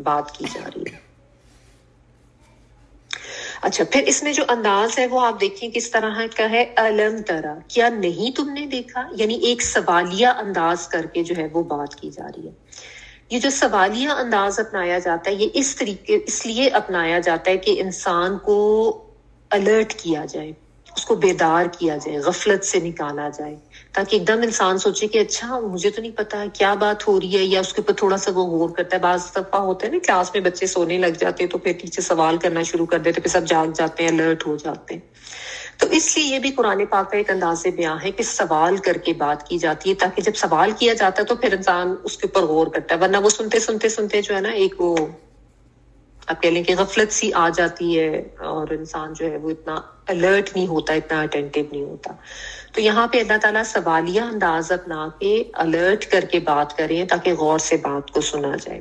بات کی جا رہی ہے. اچھا پھر اس میں جو انداز ہے وہ آپ دیکھیں کس طرح کا ہے. الم ترا کیا نہیں تم نے دیکھا, یعنی ایک سوالیہ انداز کر کے جو ہے وہ بات کی جا رہی ہے. یہ جو سوالیہ انداز اپنایا جاتا ہے یہ اس لیے اپنایا جاتا ہے کہ انسان کو الرٹ کیا جائے, اس کو بیدار کیا جائے, غفلت سے نکالا جائے, تاکہ ایک دم انسان سوچے کہ اچھا مجھے تو نہیں پتا کیا بات ہو رہی ہے, یا اس کے اوپر تھوڑا سا وہ غور کرتا ہے. بعض دفعہ ہوتا ہے نا کلاس میں بچے سونے لگ جاتے ہیں تو پھر ٹیچر سوال کرنا شروع کر دیتے, پھر سب جاگ جاتے ہیں, الرٹ ہو جاتے ہیں. تو اس لیے یہ بھی قرآن پاک کا ایک انداز بیان ہے کہ سوال کر کے بات کی جاتی ہے, تاکہ جب سوال کیا جاتا ہے تو پھر انسان اس کے اوپر غور کرتا ہے, ورنہ وہ سنتے جو ہے نا ایک وہ آپ کہہ لیں کہ غفلت سی آ جاتی ہے اور انسان جو ہے وہ اتنا الرٹ نہیں ہوتا, اتنا اٹینٹیو نہیں ہوتا. تو یہاں پہ اللہ تعالیٰ سوالیہ انداز اپنا کے الرٹ کر کے بات کریں تاکہ غور سے بات کو سنا جائے.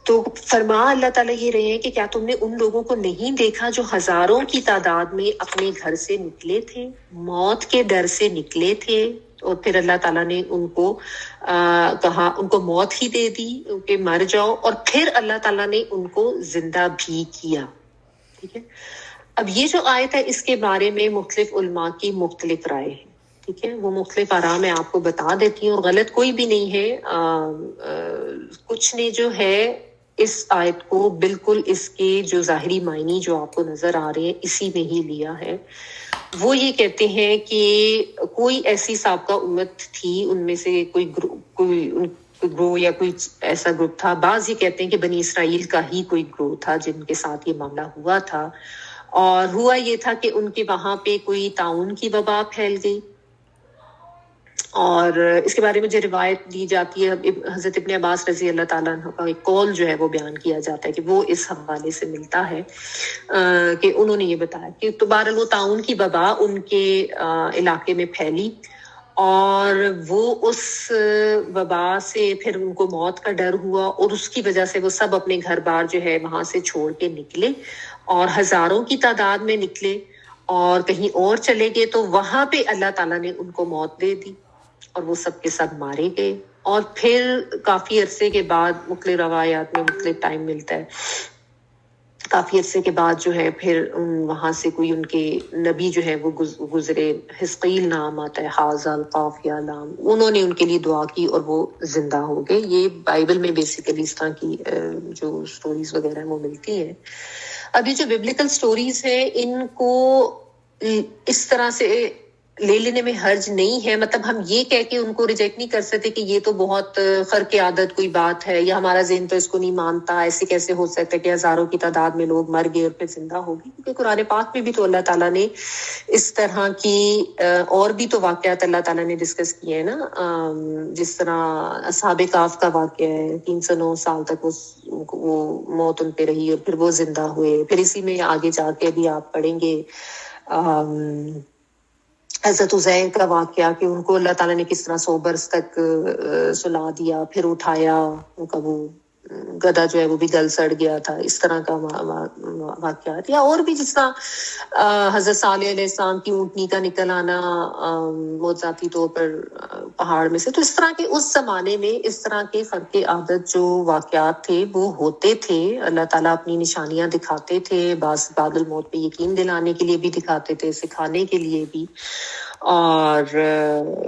تو فرما اللہ تعالیٰ یہ رہے ہیں کہ کیا تم نے ان لوگوں کو نہیں دیکھا جو ہزاروں کی تعداد میں اپنے گھر سے نکلے تھے, موت کے ڈر سے نکلے تھے, اور پھر اللہ تعالیٰ نے ان کو کہا ان کو موت ہی دے دی کہ مر جاؤ, اور پھر اللہ تعالیٰ نے ان کو زندہ بھی کیا. ٹھیک ہے, اب یہ جو آیت ہے اس کے بارے میں مختلف علماء کی مختلف رائے ہیں. ٹھیک ہے, وہ مختلف آراء میں آپ کو بتا دیتی ہوں, غلط کوئی بھی نہیں ہے. کچھ نے جو ہے اس آیت کو بالکل اس کے جو ظاہری معنی جو آپ کو نظر آ رہے ہیں اسی میں ہی لیا ہے. وہ یہ کہتے ہیں کہ کوئی ایسی سابقہ امت تھی, ان میں سے کوئی گروہ یا کوئی ایسا گروپ تھا. بعض یہ کہتے ہیں کہ بنی اسرائیل کا ہی کوئی گروہ تھا جن کے ساتھ یہ معاملہ ہوا تھا, اور ہوا یہ تھا کہ ان کے وہاں پہ کوئی طاعون کی وبا پھیل گئی. اور اس کے بارے میں جو روایت دی جاتی ہے حضرت ابن عباس رضی اللہ تعالیٰ عنہ کا ایک قول جو ہے وہ بیان کیا جاتا ہے کہ وہ اس حوالے سے ملتا ہے کہ انہوں نے یہ بتایا کہ بہرحال وہ طاعون کی وبا ان کے علاقے میں پھیلی, اور وہ اس وبا سے پھر ان کو موت کا ڈر ہوا, اور اس کی وجہ سے وہ سب اپنے گھر بار جو ہے وہاں سے چھوڑ کے نکلے, اور ہزاروں کی تعداد میں نکلے اور کہیں اور چلے گئے. تو وہاں پہ اللہ تعالیٰ نے ان کو موت دے دی اور وہ سب کے ساتھ مارے گئے. اور پھر کافی عرصے کے بعد مختلف روایات میں مختلف ٹائم ملتا ہے, کافی عرصے کے بعد جو ہے پھر وہاں سے کوئی ان کے نبی جو ہے وہ گزرے, حزقیل نام آتا ہے, حاذا القاف یا لام, انہوں نے ان کے لیے دعا کی اور وہ زندہ ہو گئے. یہ بائبل میں بیسیکلی اس طرح کی جو سٹوریز وغیرہ ہیں وہ ملتی ہیں. اب یہ جو ببلیکل سٹوریز ہیں ان کو اس طرح سے لے لینے میں حرج نہیں ہے. مطلب ہم یہ کہہ کے ان کو ریجیکٹ نہیں کر سکتے کہ یہ تو بہت خرق عادت کوئی بات ہے یا ہمارا ذہن تو اس کو نہیں مانتا, ایسے کیسے ہو سکتا ہے کہ ہزاروں کی تعداد میں لوگ مر گئے اور پھر زندہ ہو گئے. کیونکہ قرآن پاک میں بھی تو اللہ تعالیٰ نے اس طرح کی اور بھی تو واقعات اللہ تعالیٰ نے ڈسکس کیے ہیں نا. جس طرح اصحاب کہف کا واقعہ ہے, 309 سال تک وہ موت ان پہ رہی اور پھر وہ زندہ ہوئے. پھر اسی میں آگے جا کے بھی آپ پڑھیں گے حضرت عزیر کا واقعہ کہ ان کو اللہ تعالیٰ نے کس طرح 100 برس تک سلا دیا, پھر اٹھایا, ان کا وہ گدھا جو ہے وہ بھی گل سڑ گیا تھا. اس طرح کا واقعات, یا اور بھی جس طرح حضرت صالح علیہ السلام کی اونٹنی کا نکل آنا موذاتی طور پر پہاڑ میں سے. تو اس طرح کے اس زمانے میں اس طرح کے خرق عادت جو واقعات تھے وہ ہوتے تھے. اللہ تعالیٰ اپنی نشانیاں دکھاتے تھے, بعد الموت پہ یقین دلانے کے لیے بھی دکھاتے تھے, سکھانے کے لیے بھی. اور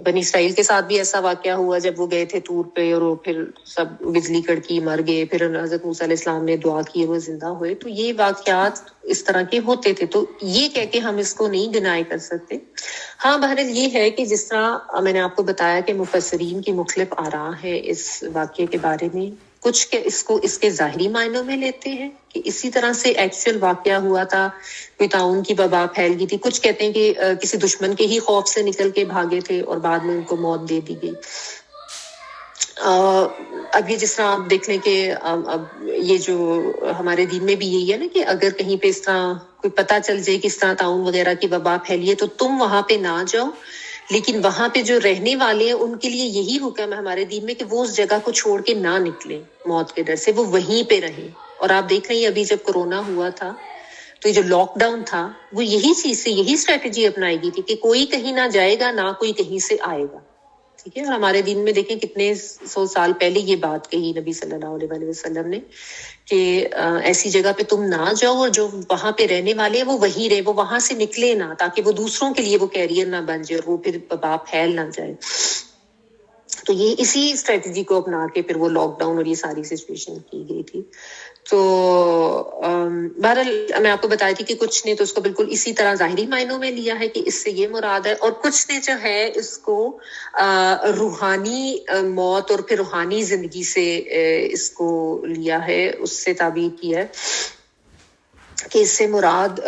بنی اسرائیل کے ساتھ بھی ایسا واقعہ ہوا جب وہ گئے تھے طور پہ اور وہ پھر سب بجلی کڑکی مر گئے, پھر حضرت موسیٰ علیہ السلام نے دعا کی وہ زندہ ہوئے. تو یہ واقعات اس طرح کے ہوتے تھے. تو یہ کہہ کے ہم اس کو نہیں ڈینائی کر سکتے. ہاں بہرحال یہ ہے کہ جس طرح میں نے آپ کو بتایا کہ مفسرین کی مختلف آراء ہے اس واقعے کے بارے میں. کچھ کہ اس کو اس کے ظاہری معنوں میں لیتے ہیں کہ اسی طرح سے ایکچوئل واقعہ ہوا تھا, کوئی طاعون کی وبا پھیل گئی تھی. کچھ کہتے ہیں کہ کسی دشمن کے ہی خوف سے نکل کے بھاگے تھے اور بعد میں ان کو موت دے دی گئی. اب یہ جس طرح آپ دیکھ لیں کہ اب یہ جو ہمارے دین میں بھی یہی ہے نا کہ اگر کہیں پہ اس طرح کوئی پتہ چل جائے کہ اس طرح طاعون وغیرہ کی وبا پھیلی ہے تو تم وہاں پہ نہ جاؤ, لیکن وہاں پہ جو رہنے والے ہیں ان کے لیے یہی حکم ہے ہمارے دین میں کہ وہ اس جگہ کو چھوڑ کے نہ نکلیں موت کے ڈر سے, وہ وہیں پہ رہیں. اور آپ دیکھ رہے ہیں ابھی جب کورونا ہوا تھا تو یہ جو لاک ڈاؤن تھا وہ یہی چیز سے, یہی اسٹریٹجی اپنائی گئی تھی کہ کوئی کہیں نہ جائے گا نہ کوئی کہیں سے آئے گا. ٹھیک ہے. اور ہمارے دین میں دیکھیں کتنے 100 سال پہلے یہ بات کہی نبی صلی اللہ علیہ وسلم نے کہ ایسی جگہ پہ تم نہ جاؤ اور جو وہاں پہ رہنے والے ہیں وہ وہیں رہے, وہ وہاں سے نکلے نہ, تاکہ وہ دوسروں کے لیے وہ کیریئر نہ بن جائے اور وہ پھر وبا پھیل نہ جائے. تو یہ اسی اسٹریٹجی کو اپنا کے پھر وہ لاک ڈاؤن اور یہ ساری سچویشن کی گئی تھی. تو بہرحال میں آپ کو بتائی تھی کہ کچھ نے تو اس کو بالکل اسی طرح ظاہری معنوں میں لیا ہے کہ اس سے یہ مراد ہے, اور کچھ نے جو ہے اس کو روحانی موت اور پھر روحانی زندگی سے اس کو لیا ہے, اس سے تعبیر کی ہے کہ اس سے مراد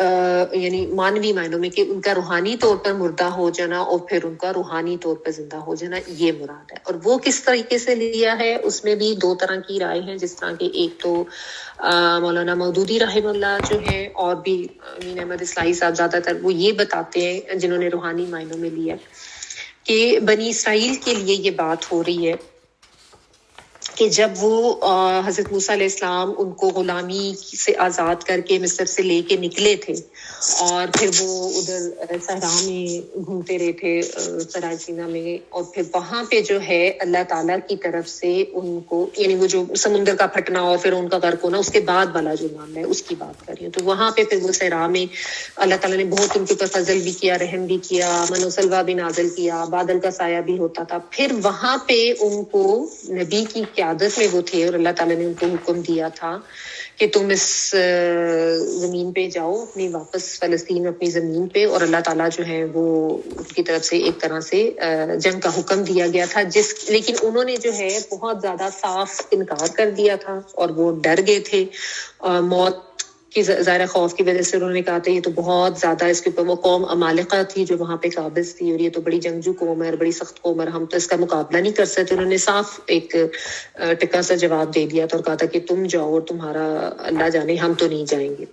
یعنی مانوی معنوں میں کہ ان کا روحانی طور پر مردہ ہو جانا اور پھر ان کا روحانی طور پر زندہ ہو جانا, یہ مراد ہے. اور وہ کس طریقے سے لیا ہے اس میں بھی 2 طرح کی رائے ہیں. جس طرح کہ ایک تو مولانا مودودی رحمہ اللہ جو ہیں اور بھی امین احمد اصلاحی صاحب زیادہ تر وہ یہ بتاتے ہیں جنہوں نے روحانی معنوں میں لیا کہ بنی اسرائیل کے لیے یہ بات ہو رہی ہے کہ جب وہ حضرت موسیٰ علیہ السلام ان کو غلامی سے آزاد کر کے مصر سے لے کے نکلے تھے اور پھر وہ ادھر صحرا میں گھومتے رہے تھے سرائے سینا میں, اور پھر وہاں پہ جو ہے اللہ تعالیٰ کی طرف سے ان کو یعنی وہ جو سمندر کا پھٹنا اور پھر ان کا غرق ہونا اس کے بعد والا جو معاملہ ہے اس کی بات کر رہی ہوں. تو وہاں پہ پھر وہ صحرا میں اللہ تعالیٰ نے بہت ان کے اوپر فضل بھی کیا, رحم بھی کیا, من و سلوہ بھی نازل کیا, بادل کا سایہ بھی ہوتا تھا. پھر وہاں پہ ان کو نبی کی قیادت میں وہ تھے اور اللہ تعالیٰ نے ان کو حکم دیا تھا کہ تم اس زمین پہ جاؤ اپنی واپس فلسطین اپنی زمین پہ, اور اللہ تعالیٰ جو ہے وہ ان کی طرف سے ایک طرح سے جنگ کا حکم دیا گیا تھا لیکن انہوں نے جو ہے بہت زیادہ صاف انکار کر دیا تھا اور وہ ڈر گئے تھے موت کی ظاہر خوف کی وجہ سے. انہوں نے کہا تھا یہ تو بہت زیادہ اس کے اوپر, وہ قوم عمالقہ تھی جو وہاں پہ قابض تھی اور یہ تو بڑی جنگجو قوم ہے اور بڑی سخت قوم ہے, ہم تو اس کا مقابلہ نہیں کر سکتے. انہوں نے صاف ایک ٹکا سا جواب دے دیا تھا اور کہا تھا کہ تم جاؤ اور تمہارا اللہ جانے, ہم تو نہیں جائیں گے.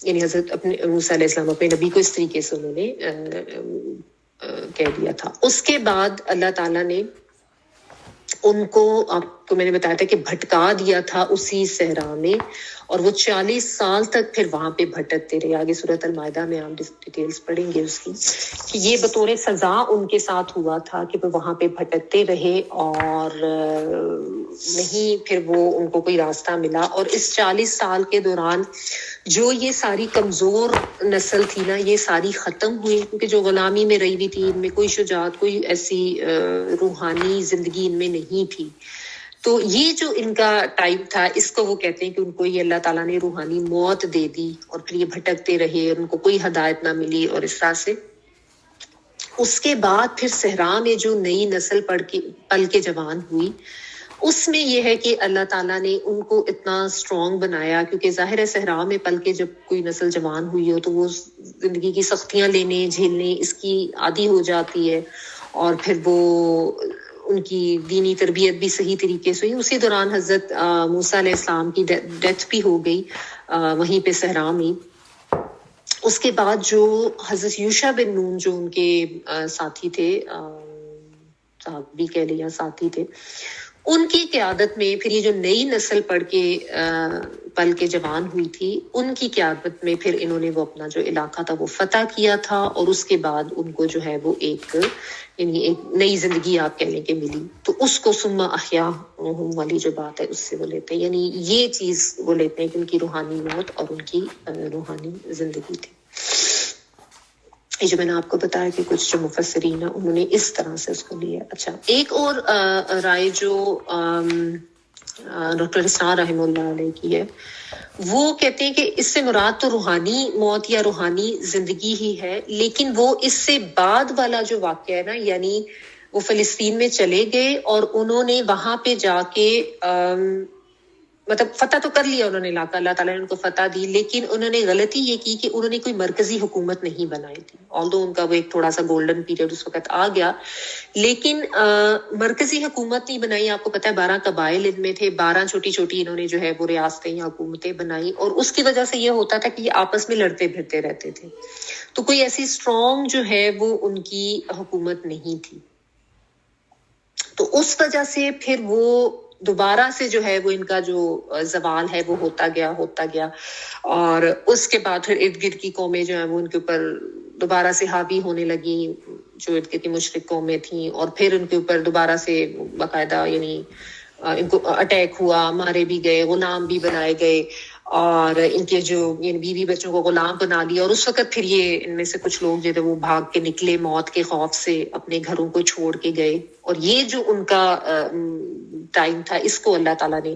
یعنی حضرت اپنے موسیٰ علیہ السلام اپنے نبی کو اس طریقے سے انہوں نے کہہ دیا تھا. اس کے بعد اللہ تعالیٰ نے ان کو, آپ کو میں نے بتایا تھا کہ بھٹکا دیا تھا اسی صحرا میں, اور وہ 40 سال تک پھر وہاں پہ بھٹکتے رہے. آگے سورۃ المائدہ میں آپ ڈیٹیلز پڑھیں گے اس کی کہ یہ بطور سزا ان کے ساتھ ہوا تھا کہ وہ وہاں پہ بھٹکتے رہے اور نہیں پھر وہ ان کو کوئی راستہ ملا. اور اس 40 سال کے دوران جو یہ ساری کمزور نسل تھی نا یہ ساری ختم ہوئی, کیونکہ جو غلامی میں رہی ہوئی تھی ان میں کوئی شجاعت, کوئی ایسی روحانی زندگی ان میں نہیں تھی. تو یہ جو ان کا ٹائپ تھا اس کو وہ کہتے ہیں کہ ان کو یہ اللہ تعالیٰ نے روحانی موت دے دی اور پھر یہ بھٹکتے رہے, ان کو کوئی ہدایت نہ ملی اور اس طرح سے اس کے بعد پھر صحرا میں جو نئی نسل پل کے جوان ہوئی، اس میں یہ ہے کہ اللہ تعالیٰ نے ان کو اتنا اسٹرانگ بنایا، کیونکہ ظاہر ہے صحرا میں پل کے جب کوئی نسل جوان ہوئی ہو تو وہ زندگی کی سختیاں لینے جھیلنے اس کی عادی ہو جاتی ہے، اور پھر وہ ان کی دینی تربیت بھی صحیح طریقے سے ہوئی۔ اسی دوران حضرت موسیٰ علیہ السلام کی ڈیتھ بھی ہو گئی وہیں پہ صحرا میں۔ اس کے بعد جو حضرت یوشع بن نون جو ان کے ساتھی تھے، صحابی کہہ لیں یا ساتھی تھے، ان کی قیادت میں پھر یہ جو نئی نسل پل کے جوان ہوئی تھی، ان کی قیادت میں پھر انہوں نے وہ اپنا جو علاقہ تھا وہ فتح کیا تھا، اور اس کے بعد ان کو جو ہے وہ ایک نئی زندگی آپ کہہ لیں کہ ملی، تو اس کو ثم احیاہم والی جو بات ہے اس سے وہ لیتے ہیں، یعنی یہ چیز وہ لیتے ہیں کہ ان کی روحانی موت اور ان کی روحانی زندگی تھی۔ یہ جو میں نے آپ کو بتایا کہ کچھ جو مفسرین ہیں انہوں نے اس طرح سے اس کو لیا۔ اچھا، ایک اور رائے جو ڈاکٹر اسرار رحمہ اللہ علیہ کی ہے، وہ کہتے ہیں کہ اس سے مراد تو روحانی موت یا روحانی زندگی ہی ہے، لیکن وہ اس سے بعد والا جو واقعہ ہے نا، یعنی وہ فلسطین میں چلے گئے اور انہوں نے وہاں پہ جا کے مطلب فتح تو کر لیا انہوں نے علاقہ، اللہ تعالیٰ نے ان کو فتح دی، لیکن انہوں نے غلطی یہ کی کہ انہوں نے کوئی مرکزی حکومت نہیں بنائی تھی، although ان کا وہ ایک تھوڑا سا گولڈن پیریڈ اس وقت آ گیا، لیکن مرکزی حکومت نہیں بنائی۔ آپ کو پتہ ہے 12 قبائل ان میں تھے، 12 چھوٹی چھوٹی انہوں نے جو ہے وہ ریاستیں یا حکومتیں بنائی، اور اس کی وجہ سے یہ ہوتا تھا کہ یہ آپس میں لڑتے پھرتے رہتے تھے، تو کوئی ایسی اسٹرانگ جو ہے وہ ان کی حکومت نہیں تھی، تو اس وجہ سے پھر وہ دوبارہ سے جو ہے وہ ان کا جو زوال ہے وہ ہوتا گیا، اور اس کے بعد پھر ارد گرد کی قومیں جو ہیں وہ ان کے اوپر دوبارہ سے حاوی ہونے لگی، جو ارد گرد کی مشرک قومیں تھیں، اور پھر ان کے اوپر دوبارہ سے باقاعدہ یعنی ان کو اٹیک ہوا، مارے بھی گئے، غلام بھی بنائے گئے، اور ان کے جو بیوی بچوں کو غلام بنا لیا، اور اس وقت پھر یہ ان میں سے کچھ لوگ جو تھے وہ بھاگ کے نکلے موت کے خوف سے، اپنے گھروں کو چھوڑ کے گئے، اور یہ جو ان کا ٹائم تھا اس کو اللہ تعالیٰ نے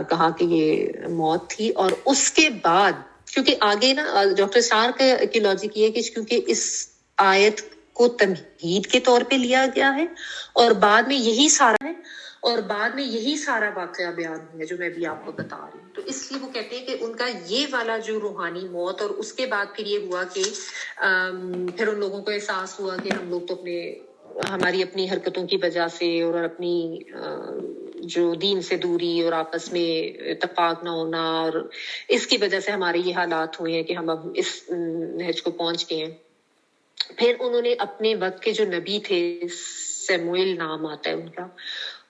کہا کہ یہ موت تھی۔ اور اس کے بعد کیونکہ آگے نا ڈاکٹر اسرار کی لاجک یہ ہے کہ کیونکہ اس آیت کو تمہید کے طور پہ لیا گیا ہے، اور بعد میں یہی سارا واقعہ بیان ہے جو میں بھی آپ کو بتا رہی ہوں، تو اس لیے وہ کہتے ہیں کہ ان کا یہ والا جو روحانی موت، اور اس کے بعد پھر یہ ہوا کہ پھر ان لوگوں کو احساس ہوا کہ ہم لوگ تو ہماری اپنی حرکتوں کی وجہ سے اور اپنی جو دین سے دوری اور آپس میں اتفاق نہ ہونا، اور اس کی وجہ سے ہمارے یہ حالات ہوئے ہیں کہ ہم اب اس نہج کو پہنچ گئے ہیں۔ پھر انہوں نے اپنے وقت کے جو نبی تھے، سیموئیل نام آتا ہے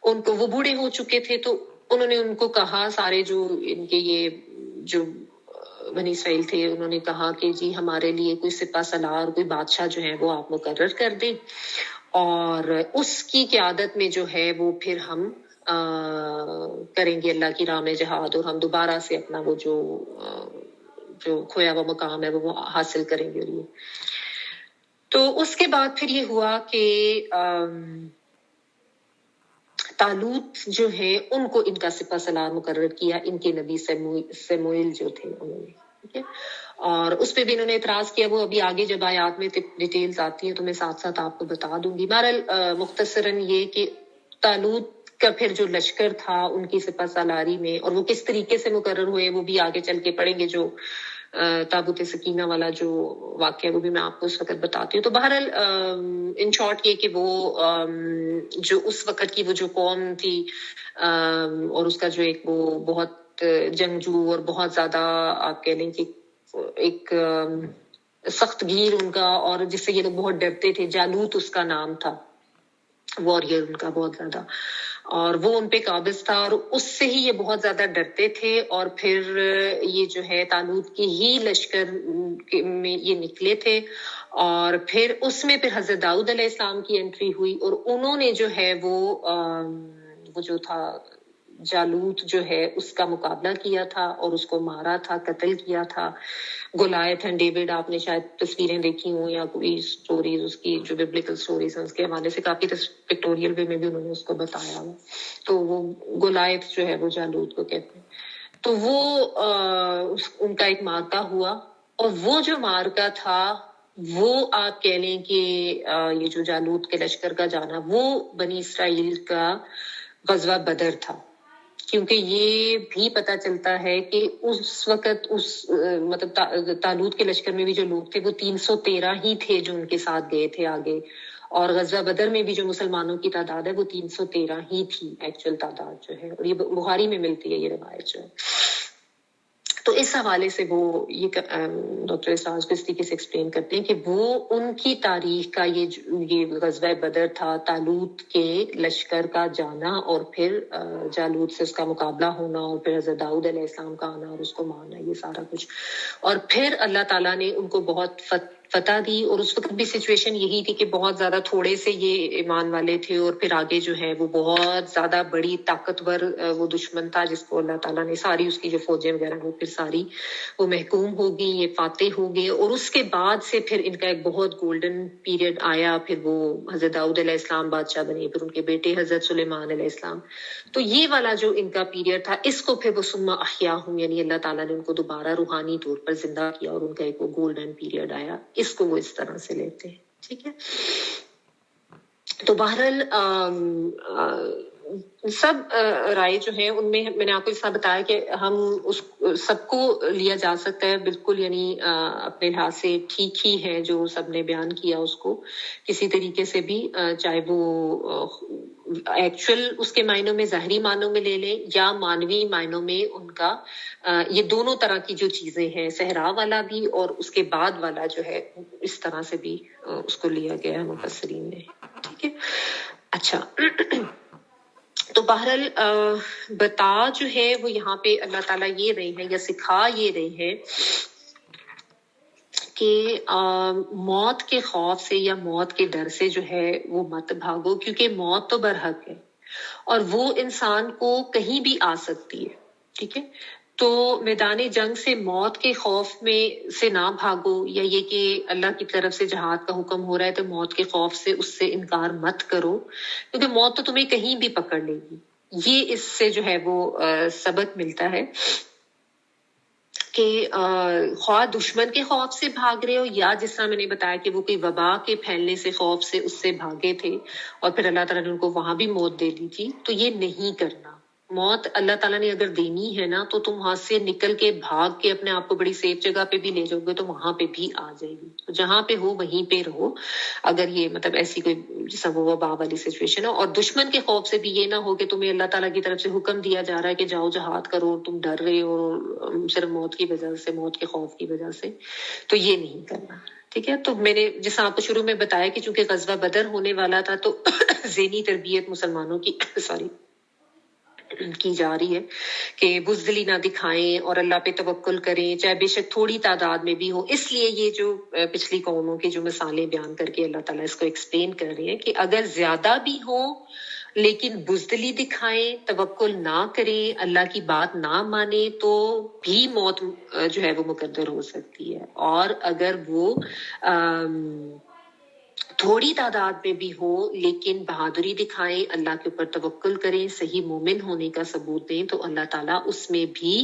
ان کو وہ بوڑھے ہو چکے تھے، تو انہوں نے ان کو کہا، سارے جو ان کے یہ جو بنی اسرائیل تھے، انہوں نے کہا کہ جی ہمارے لیے کوئی سپہ سالار اور کوئی بادشاہ جو ہے وہ آپ مقرر کر دیں، اور اس کی قیادت میں جو ہے وہ پھر ہم کریں گے اللہ کی راہ میں جہاد، اور ہم دوبارہ سے اپنا وہ جو کھویا ہوا مقام ہے وہ حاصل کریں گے۔ تو اس کے بعد پھر یہ ہوا کہ طالوت جو ہے ان کو ان کا سپہ سالار مقرر کیا، ان کے نبی سیموئیل جو تھے انہوں نے، ٹھیک ہے، اور اس پہ بھی انہوں نے اعتراض کیا، وہ ابھی آگے جب آیات میں ڈیٹیلز آتی ہیں تو میں ساتھ ساتھ آپ کو بتا دوں گی۔ بہرحال مختصراً یہ کہ طالوت کا پھر جو لشکر تھا ان کی سپہ سالاری میں، اور وہ کس طریقے سے مقرر ہوئے وہ بھی آگے چل کے پڑھیں گے، جو تابوت سکینہ والا جو واقعہ وہ بھی میں آپ کو اس وقت بتاتی ہوں۔ تو بہرحال ان شارٹ یہ کہ وہ جو اس وقت کی وہ جو قوم تھی، اور اس کا جو ایک وہ بہت جنگجو اور بہت زیادہ آپ کہہ لیں کہ ایک سخت گیر ان کا، اور جس سے یہ لوگ بہت ڈرتے تھے، جالوت اس کا نام تھا، واریر ان کا بہت زیادہ، اور وہ ان پہ قابض تھا، اور اس سے ہی یہ بہت زیادہ ڈرتے تھے، اور پھر یہ جو ہے طالوت کی ہی لشکر میں یہ نکلے تھے، اور پھر اس میں پھر حضرت داؤد علیہ السلام کی انٹری ہوئی، اور انہوں نے جو ہے وہ جو تھا جالوت جو ہے اس کا مقابلہ کیا تھا، اور اس کو مارا تھا، قتل کیا تھا۔ گولیت اینڈ ڈیوڈ آپ نے شاید تصویریں دیکھی ہوں، یا کوئی سٹوریز اس کی جو ببلیکل سٹوریز ہیں اس کے حوالے سے کافی پکٹوریل وے میں بھی انہوں نے اس کو بتایا ہوا، تو وہ گولیت جو ہے وہ جالوت کو کہتے ہیں۔ تو وہ ان کا ایک مارکا ہوا، اور وہ جو مارکا تھا وہ آپ کہہ لیں کہ یہ جو جالوت کے لشکر کا جانا وہ بنی اسرائیل کا غزوہ بدر تھا، کیونکہ یہ بھی پتہ چلتا ہے کہ اس وقت مطلب طالوت کے لشکر میں بھی جو لوگ تھے وہ 313 ہی تھے جو ان کے ساتھ گئے تھے آگے، اور غزوہ بدر میں بھی جو مسلمانوں کی تعداد ہے وہ 313 ہی تھی ایکچوئل تعداد جو ہے، اور یہ بخاری میں ملتی ہے یہ روایت جو ہے۔ تو اس حوالے سے وہ یہ ڈاکٹر اعصاز کو اس طریقے سے ایکسپلین کرتے ہیں کہ وہ ان کی تاریخ کا یہ غزوہ بدر تھا، طالوت کے لشکر کا جانا اور پھر جالوت سے اس کا مقابلہ ہونا اور پھر حضرت داؤد علیہ السلام کا آنا اور اس کو مارنا، یہ سارا کچھ، اور پھر اللہ تعالیٰ نے ان کو بہت فتح دی، اور اس وقت بھی سچویشن یہی تھی کہ بہت زیادہ تھوڑے سے یہ ایمان والے تھے، اور پھر آگے جو ہے وہ بہت زیادہ بڑی طاقتور وہ دشمن تھا جس کو اللہ تعالیٰ نے ساری اس کی جو فوجیں وغیرہ وہ پھر ساری وہ محکوم ہو گئی، یہ فاتح ہو گئے، اور اس کے بعد سے پھر ان کا ایک بہت گولڈن پیریڈ آیا، پھر وہ حضرت داؤد علیہ السلام بادشاہ بنے، پھر ان کے بیٹے حضرت سلیمان علیہ السلام، تو یہ والا جو ان کا پیریڈ تھا اس کو پھر وہ ثم احیاہم، یعنی اللہ تعالیٰ نے ان کو دوبارہ روحانی طور پر زندہ کیا اور ان کا ایک وہ گولڈن پیریڈ آیا، اس کو وہ اس طرح سے لیتے ہیں، ٹھیک ہے۔ تو بہرحال سب رائے جو ہے ان میں نے آپ کو اس طرح بتایا کہ ہم اس سب کو لیا جا سکتا ہے بالکل، یعنی اپنے لحاظ سے ٹھیک ہی ہے جو سب نے بیان کیا، اس کو کسی طریقے سے بھی چاہے وہ ایکچوئل اس کے معنوں میں ظاہری معنوں میں لے لیں یا مانوی معنوں میں ان کا یہ دونوں طرح کی جو چیزیں ہیں، صحرا والا بھی اور اس کے بعد والا جو ہے اس طرح سے بھی اس کو لیا گیا ہے مفسرین نے، ٹھیک ہے۔ اچھا تو بہرحال بتا جو ہے وہ یہاں پہ اللہ تعالیٰ یہ رہے ہیں یا سکھا یہ رہے ہیں کہ موت کے خوف سے یا موت کے ڈر سے جو ہے وہ مت بھاگو، کیونکہ موت تو برحق ہے اور وہ انسان کو کہیں بھی آ سکتی ہے، ٹھیک ہے۔ تو میدان جنگ سے موت کے خوف میں سے نہ بھاگو، یا یہ کہ اللہ کی طرف سے جہاد کا حکم ہو رہا ہے تو موت کے خوف سے اس سے انکار مت کرو، کیونکہ موت تو تمہیں کہیں بھی پکڑ لے گی۔ یہ اس سے جو ہے وہ سبق ملتا ہے کہ خواہ دشمن کے خوف سے بھاگ رہے ہو یا جس طرح میں نے بتایا کہ وہ کوئی وبا کے پھیلنے سے خوف سے اس سے بھاگے تھے اور پھر اللہ تعالیٰ نے ان کو وہاں بھی موت دے دی تھی، تو یہ نہیں کرنا۔ موت اللہ تعالیٰ نے اگر دینی ہے نا تو تم وہاں سے نکل کے بھاگ کے اپنے آپ کو بڑی سیف جگہ پہ بھی لے جاؤ گے تو وہاں پہ بھی آ جائے گی، تو جہاں پہ ہو وہیں پہ رہو، اگر یہ مطلب ایسی کوئی جیسا وہ وبا والی سچویشن ہے۔ اور دشمن کے خوف سے بھی یہ نہ ہو کہ تمہیں اللہ تعالیٰ کی طرف سے حکم دیا جا رہا ہے کہ جاؤ جہاد کرو، تم ڈر رہے ہو صرف موت کی وجہ سے، موت کے خوف کی وجہ سے، تو یہ نہیں کرنا، ٹھیک ہے۔ تو میں نے جیسا آپ کو شروع میں بتایا کہ چونکہ غزوہ بدر ہونے والا تھا تو ذہنی تربیت مسلمانوں کی کی جا رہی ہے کہ بزدلی نہ دکھائیں اور اللہ پہ توکل کریں، چاہے بے شک تھوڑی تعداد میں بھی ہو۔ اس لیے یہ جو پچھلی قوموں کی جو مثالیں بیان کر کے اللہ تعالیٰ اس کو ایکسپلین کر رہے ہیں کہ اگر زیادہ بھی ہو لیکن بزدلی دکھائیں، توکل نہ کریں، اللہ کی بات نہ مانیں تو بھی موت جو ہے وہ مقدر ہو سکتی ہے، اور اگر وہ تھوڑی تعداد میں بھی ہو لیکن بہادری دکھائیں، اللہ کے اوپر توکل کریں، صحیح مومن ہونے کا ثبوت دیں، تو اللہ تعالیٰ اس میں بھی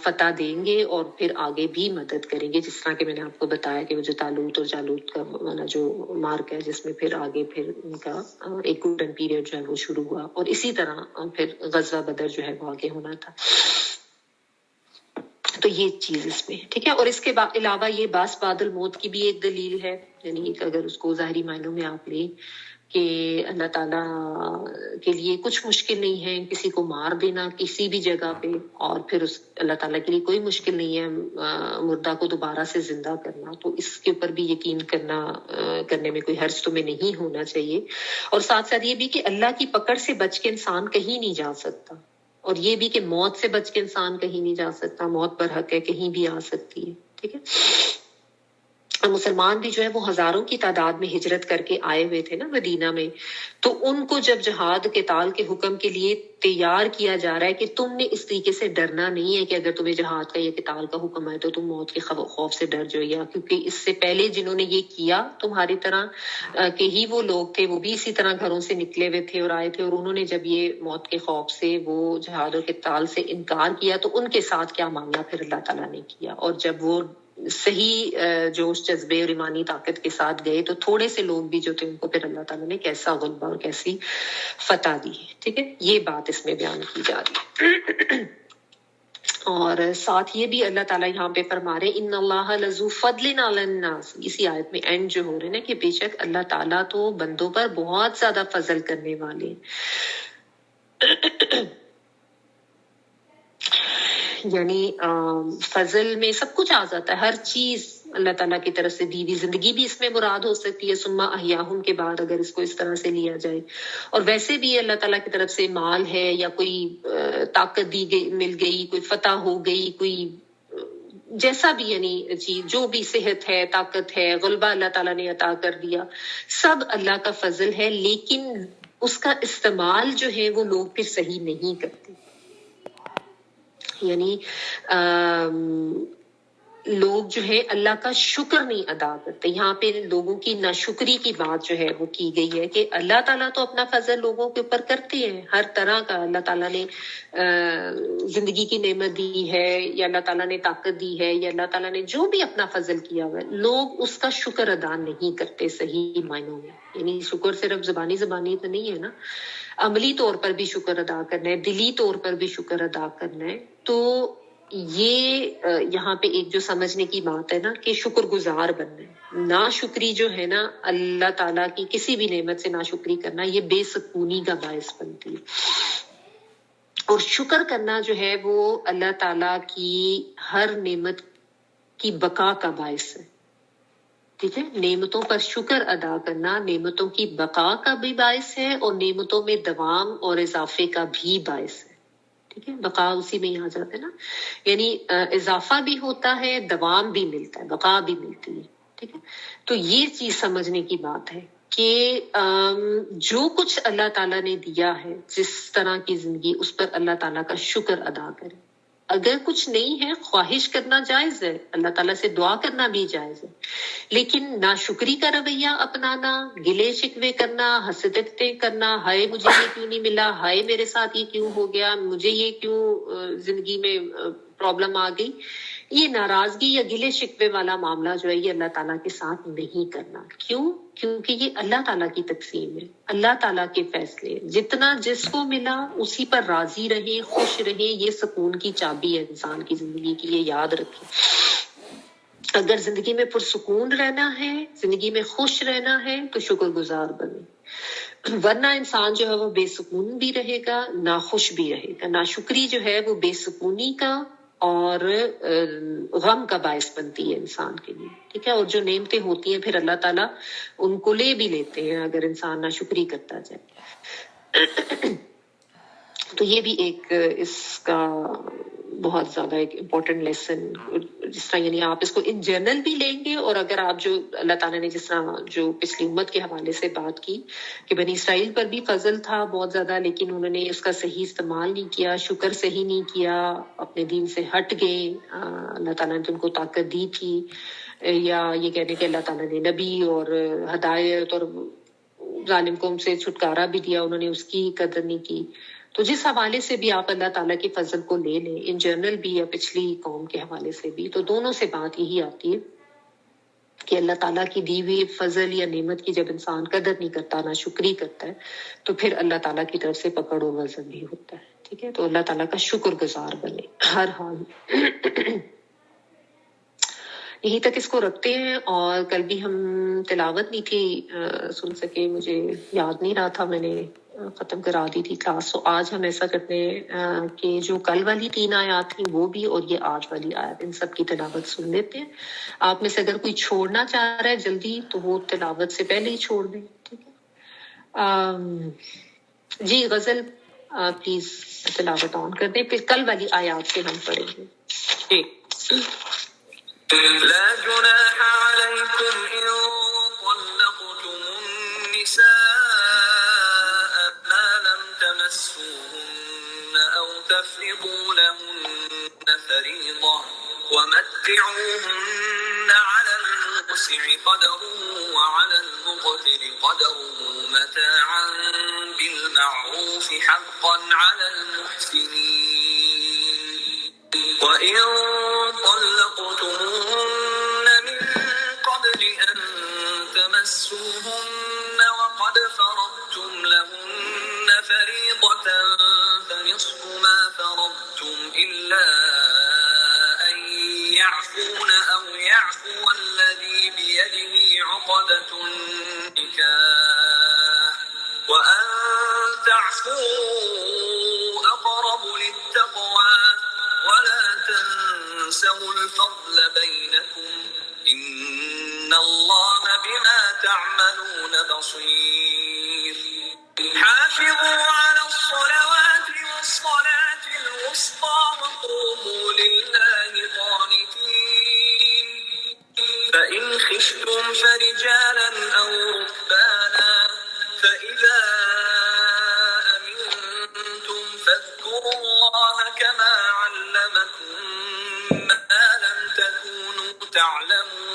فتح دیں گے اور پھر آگے بھی مدد کریں گے، جس طرح کہ میں نے آپ کو بتایا کہ وہ جو طالوت اور جالوت کا جو مارک ہے جس میں پھر آگے پھر ان کا ایک گولڈن پیریڈ جو ہے وہ شروع ہوا، اور اسی طرح پھر غزوہ بدر جو ہے وہ آگے ہونا تھا۔ تو یہ چیز اس میں ٹھیک ہے۔ اور اس کے علاوہ یہ باس بعد الموت کی بھی ایک دلیل ہے، یعنی اگر اس کو ظاہری معنوں میں آپ لیں کہ اللہ تعالیٰ کے لیے کچھ مشکل نہیں ہے کسی کو مار دینا کسی بھی جگہ پہ، اور پھر اس اللہ تعالیٰ کے لیے کوئی مشکل نہیں ہے مردہ کو دوبارہ سے زندہ کرنا، تو اس کے اوپر بھی یقین کرنے میں کوئی حرج تمہیں نہیں ہونا چاہیے۔ اور ساتھ ساتھ یہ بھی کہ اللہ کی پکڑ سے بچ کے انسان کہیں نہیں جا سکتا، اور یہ بھی کہ موت سے بچ کے انسان کہیں نہیں جا سکتا، موت برحق ہے، کہیں بھی آ سکتی ہے، ٹھیک ہے۔ اور مسلمان بھی جو ہے وہ ہزاروں کی تعداد میں ہجرت کر کے آئے ہوئے تھے نا مدینہ میں، تو ان کو جب جہاد قتال کے حکم کے لیے تیار کیا جا رہا ہے کہ تم نے اس طریقے سے ڈرنا نہیں ہے کہ اگر تمہیں جہاد کا یا قتال کا حکم آئے تو تم موت کے خوف سے ڈر جاؤ، یا کیونکہ اس سے پہلے جنہوں نے یہ کیا تمہاری طرح کہ ہی وہ لوگ تھے، وہ بھی اسی طرح گھروں سے نکلے ہوئے تھے اور آئے تھے، اور انہوں نے جب یہ موت کے خوف سے وہ جہاد اور قتال سے انکار کیا تو ان کے ساتھ کیا معاملہ پھر اللہ تعالیٰ نے کیا، اور جب وہ صحیح جوش جذبے اور ایمانی طاقت کے ساتھ گئے تو تھوڑے سے لوگ بھی جو تھے ان کو پھر اللہ تعالیٰ نے کیسا غلبہ اور کیسی فتح دی. ٹھیک ہے, یہ بات اس میں بیان کی جا رہی ہے. اور ساتھ یہ بھی اللہ تعالیٰ یہاں پہ فرما رہے ان اللہ لذو فضل علی الناس, اسی آیت میں اینڈ جو ہو رہے نا کہ بے شک اللہ تعالیٰ تو بندوں پر بہت زیادہ فضل کرنے والے. یعنی فضل میں سب کچھ آ جاتا ہے, ہر چیز اللہ تعالیٰ کی طرف سے دی ہوئی, زندگی بھی اس میں مراد ہو سکتی ہے ثم احیاہم کے بعد اگر اس کو اس طرح سے لیا جائے. اور ویسے بھی اللہ تعالیٰ کی طرف سے مال ہے یا کوئی طاقت دی گئی مل گئی, کوئی فتح ہو گئی, کوئی جیسا بھی یعنی چیز جو بھی صحت ہے, طاقت ہے, غلبہ اللہ تعالیٰ نے عطا کر دیا, سب اللہ کا فضل ہے. لیکن اس کا استعمال جو ہے وہ لوگ پھر صحیح نہیں کرتے. یعنی لوگ جو ہے اللہ کا شکر نہیں ادا کرتے. یہاں پہ لوگوں کی ناشکری کی بات جو ہے وہ کی گئی ہے کہ اللہ تعالیٰ تو اپنا فضل لوگوں کے اوپر کرتے ہیں, ہر طرح کا اللہ تعالیٰ نے زندگی کی نعمت دی ہے یا اللہ تعالیٰ نے طاقت دی ہے یا اللہ تعالیٰ نے جو بھی اپنا فضل کیا ہوا ہے, لوگ اس کا شکر ادا نہیں کرتے صحیح معنوں میں. یعنی شکر صرف زبانی تو نہیں ہے نا, عملی طور پر بھی شکر ادا کرنا ہے, دلی طور پر بھی شکر ادا کرنا ہے. تو یہ یہاں پہ ایک جو سمجھنے کی بات ہے نا کہ شکر گزار بننا ہے. ناشکری جو ہے نا اللہ تعالیٰ کی کسی بھی نعمت سے ناشکری کرنا, یہ بے سکونی کا باعث بنتی ہے. اور شکر کرنا جو ہے وہ اللہ تعالیٰ کی ہر نعمت کی بقا کا باعث ہے. ٹھیک ہے, نعمتوں پر شکر ادا کرنا نعمتوں کی بقا کا بھی باعث ہے اور نعمتوں میں دوام اور اضافے کا بھی باعث ہے. ٹھیک ہے, بقا اسی میں یہاں جاتے ہیں نا, یعنی اضافہ بھی ہوتا ہے, دوام بھی ملتا ہے, بقا بھی ملتی ہے. ٹھیک ہے, تو یہ چیز سمجھنے کی بات ہے کہ جو کچھ اللہ تعالیٰ نے دیا ہے, جس طرح کی زندگی, اس پر اللہ تعالیٰ کا شکر ادا کرے. اگر کچھ نہیں ہے خواہش کرنا جائز ہے, اللہ تعالیٰ سے دعا کرنا بھی جائز ہے, لیکن ناشکری کا رویہ اپنانا, گلے شکوے کرنا, حسدیں کرنا, ہائے مجھے یہ کیوں نہیں ملا, ہائے میرے ساتھ یہ کیوں ہو گیا, مجھے یہ کیوں زندگی میں پرابلم آ گئی, یہ ناراضگی یا گلے شکوے والا معاملہ جو ہے یہ اللہ تعالیٰ کے ساتھ نہیں کرنا. کیوں؟ کیونکہ یہ اللہ تعالیٰ کی تقسیم ہے, اللہ تعالیٰ کے فیصلے, جتنا جس کو ملا اسی پر راضی رہے, خوش رہے. یہ سکون کی چابی ہے انسان کی زندگی کی, یہ یاد رکھیں. اگر زندگی میں پرسکون رہنا ہے, زندگی میں خوش رہنا ہے تو شکر گزار بنے, ورنہ انسان جو ہے وہ بے سکون بھی رہے گا, ناخوش بھی رہے گا. ناشکری جو ہے وہ بے سکونی کا اور غم کا باعث بنتی ہے انسان کے لیے. ٹھیک ہے, اور جو نعمتیں ہوتی ہیں پھر اللہ تعالیٰ ان کو لے بھی لیتے ہیں اگر انسان ناشکری کرتا جائے. تو یہ بھی ایک اس کا بہت زیادہ ایک امپورٹنٹ لیسن, جس طرح یعنی آپ اس کو ان جنرل بھی لیں گے, اور اگر آپ جو اللہ تعالیٰ نے جس طرح جو پچھلی امت کے حوالے سے بات کی کہ بنی اسرائیل پر بھی فضل تھا بہت زیادہ, لیکن انہوں نے اس کا صحیح استعمال نہیں کیا, شکر صحیح نہیں کیا, اپنے دین سے ہٹ گئے. اللہ تعالیٰ نے ان کو طاقت دی تھی, یا یہ کہنے کہ اللہ تعالیٰ نے نبی اور ہدایت اور ظالم قوم سے چھٹکارا بھی دیا, انہوں نے اس کی قدر نہیں کی. تو جس حوالے سے بھی آپ اللہ تعالیٰ کے فضل کو لے لیں, ان جنرل بھی یا پچھلی قوم کے حوالے سے بھی, تو دونوں سے بات یہی آتی ہے کہ اللہ تعالیٰ کی دی ہوئی فضل یا نعمت کی جب انسان قدر نہیں کرتا, نہ شکری کرتا ہے, تو پھر اللہ تعالیٰ کی طرف سے پکڑ و وزن بھی ہوتا ہے. ٹھیک ہے, تو اللہ تعالیٰ کا شکر گزار بنے ہر حال. یہیں تک اس کو رکھتے ہیں, اور کل بھی ہم تلاوت نہیں تھی سن سکے, مجھے یاد نہیں رہا تھا, میں نے ختم کرا دی تھی کلاس. تو آج ہم ایسا کرتے ہیں کہ جو کل والی 3 آیات تھیں وہ بھی, اور یہ آج والی آیت, ان سب کی تلاوت سن لیتے ہیں. آپ میں سے اگر کوئی چھوڑنا چاہ رہا ہے جلدی تو وہ تلاوت سے پہلے ہی چھوڑ دیں. ٹھیک ہے, جی غزل پلیز تلاوت آن کر دیں, پھر کل والی آیات سے ہم پڑھیں گے. جی. لا جناح عليكم إن طلقتم النساء ما لم تمسوهن أو تفرضوا لهن فريضة ومتعوهن على الموسع قدره وعلى المقتر قدره متاعا بالمعروف حقا على المحسنين. وإن طلقتموهن تمسوهن وقد فرضتم لهن فريضة فنصف ما فرضتم إلا أن يعفون أو يعفو الذي بيده عقدة النكاح وأن تعفوا أقرب للتقوى ولا تنسوا الفضل بينكم إن الله بما تعملون بصير حافظوا على الصلوات والصلاة الوسطى وقوموا لله قانتين فإن خفتم فرجالا أو ركبانا فإذا أمنتم فاذكروا الله كما علمكم ما لم تكونوا تعلمون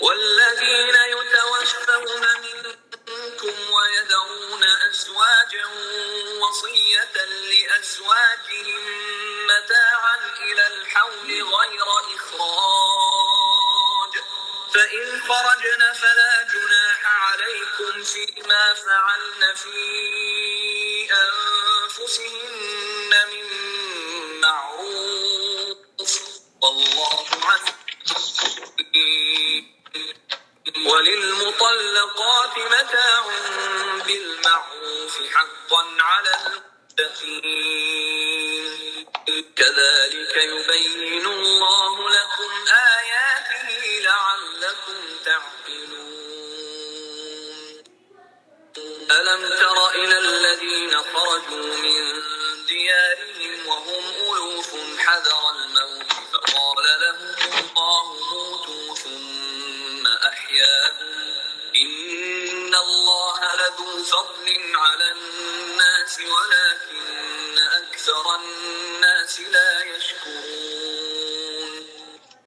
والذين يتوفون منكم ويذرون أزواجا وصية لأزواجهم متاعا إلى الحول غير إخراج فإن خرجن فلا جناح عليكم فيما فعلن في أنفسهن من معروف والله عليم وللمطلقات متاع بالمعروف حقا على المتقين كذلك يبين الله لكم آياته لعلكم تعقلون ألم تر إلى الذين خرجوا من ديارهم وهم ألوف حذر الموت فقال لهم الله موتوا ثم أحياهم إن الله لذو فضل على الناس ولكن أكثر الناس لا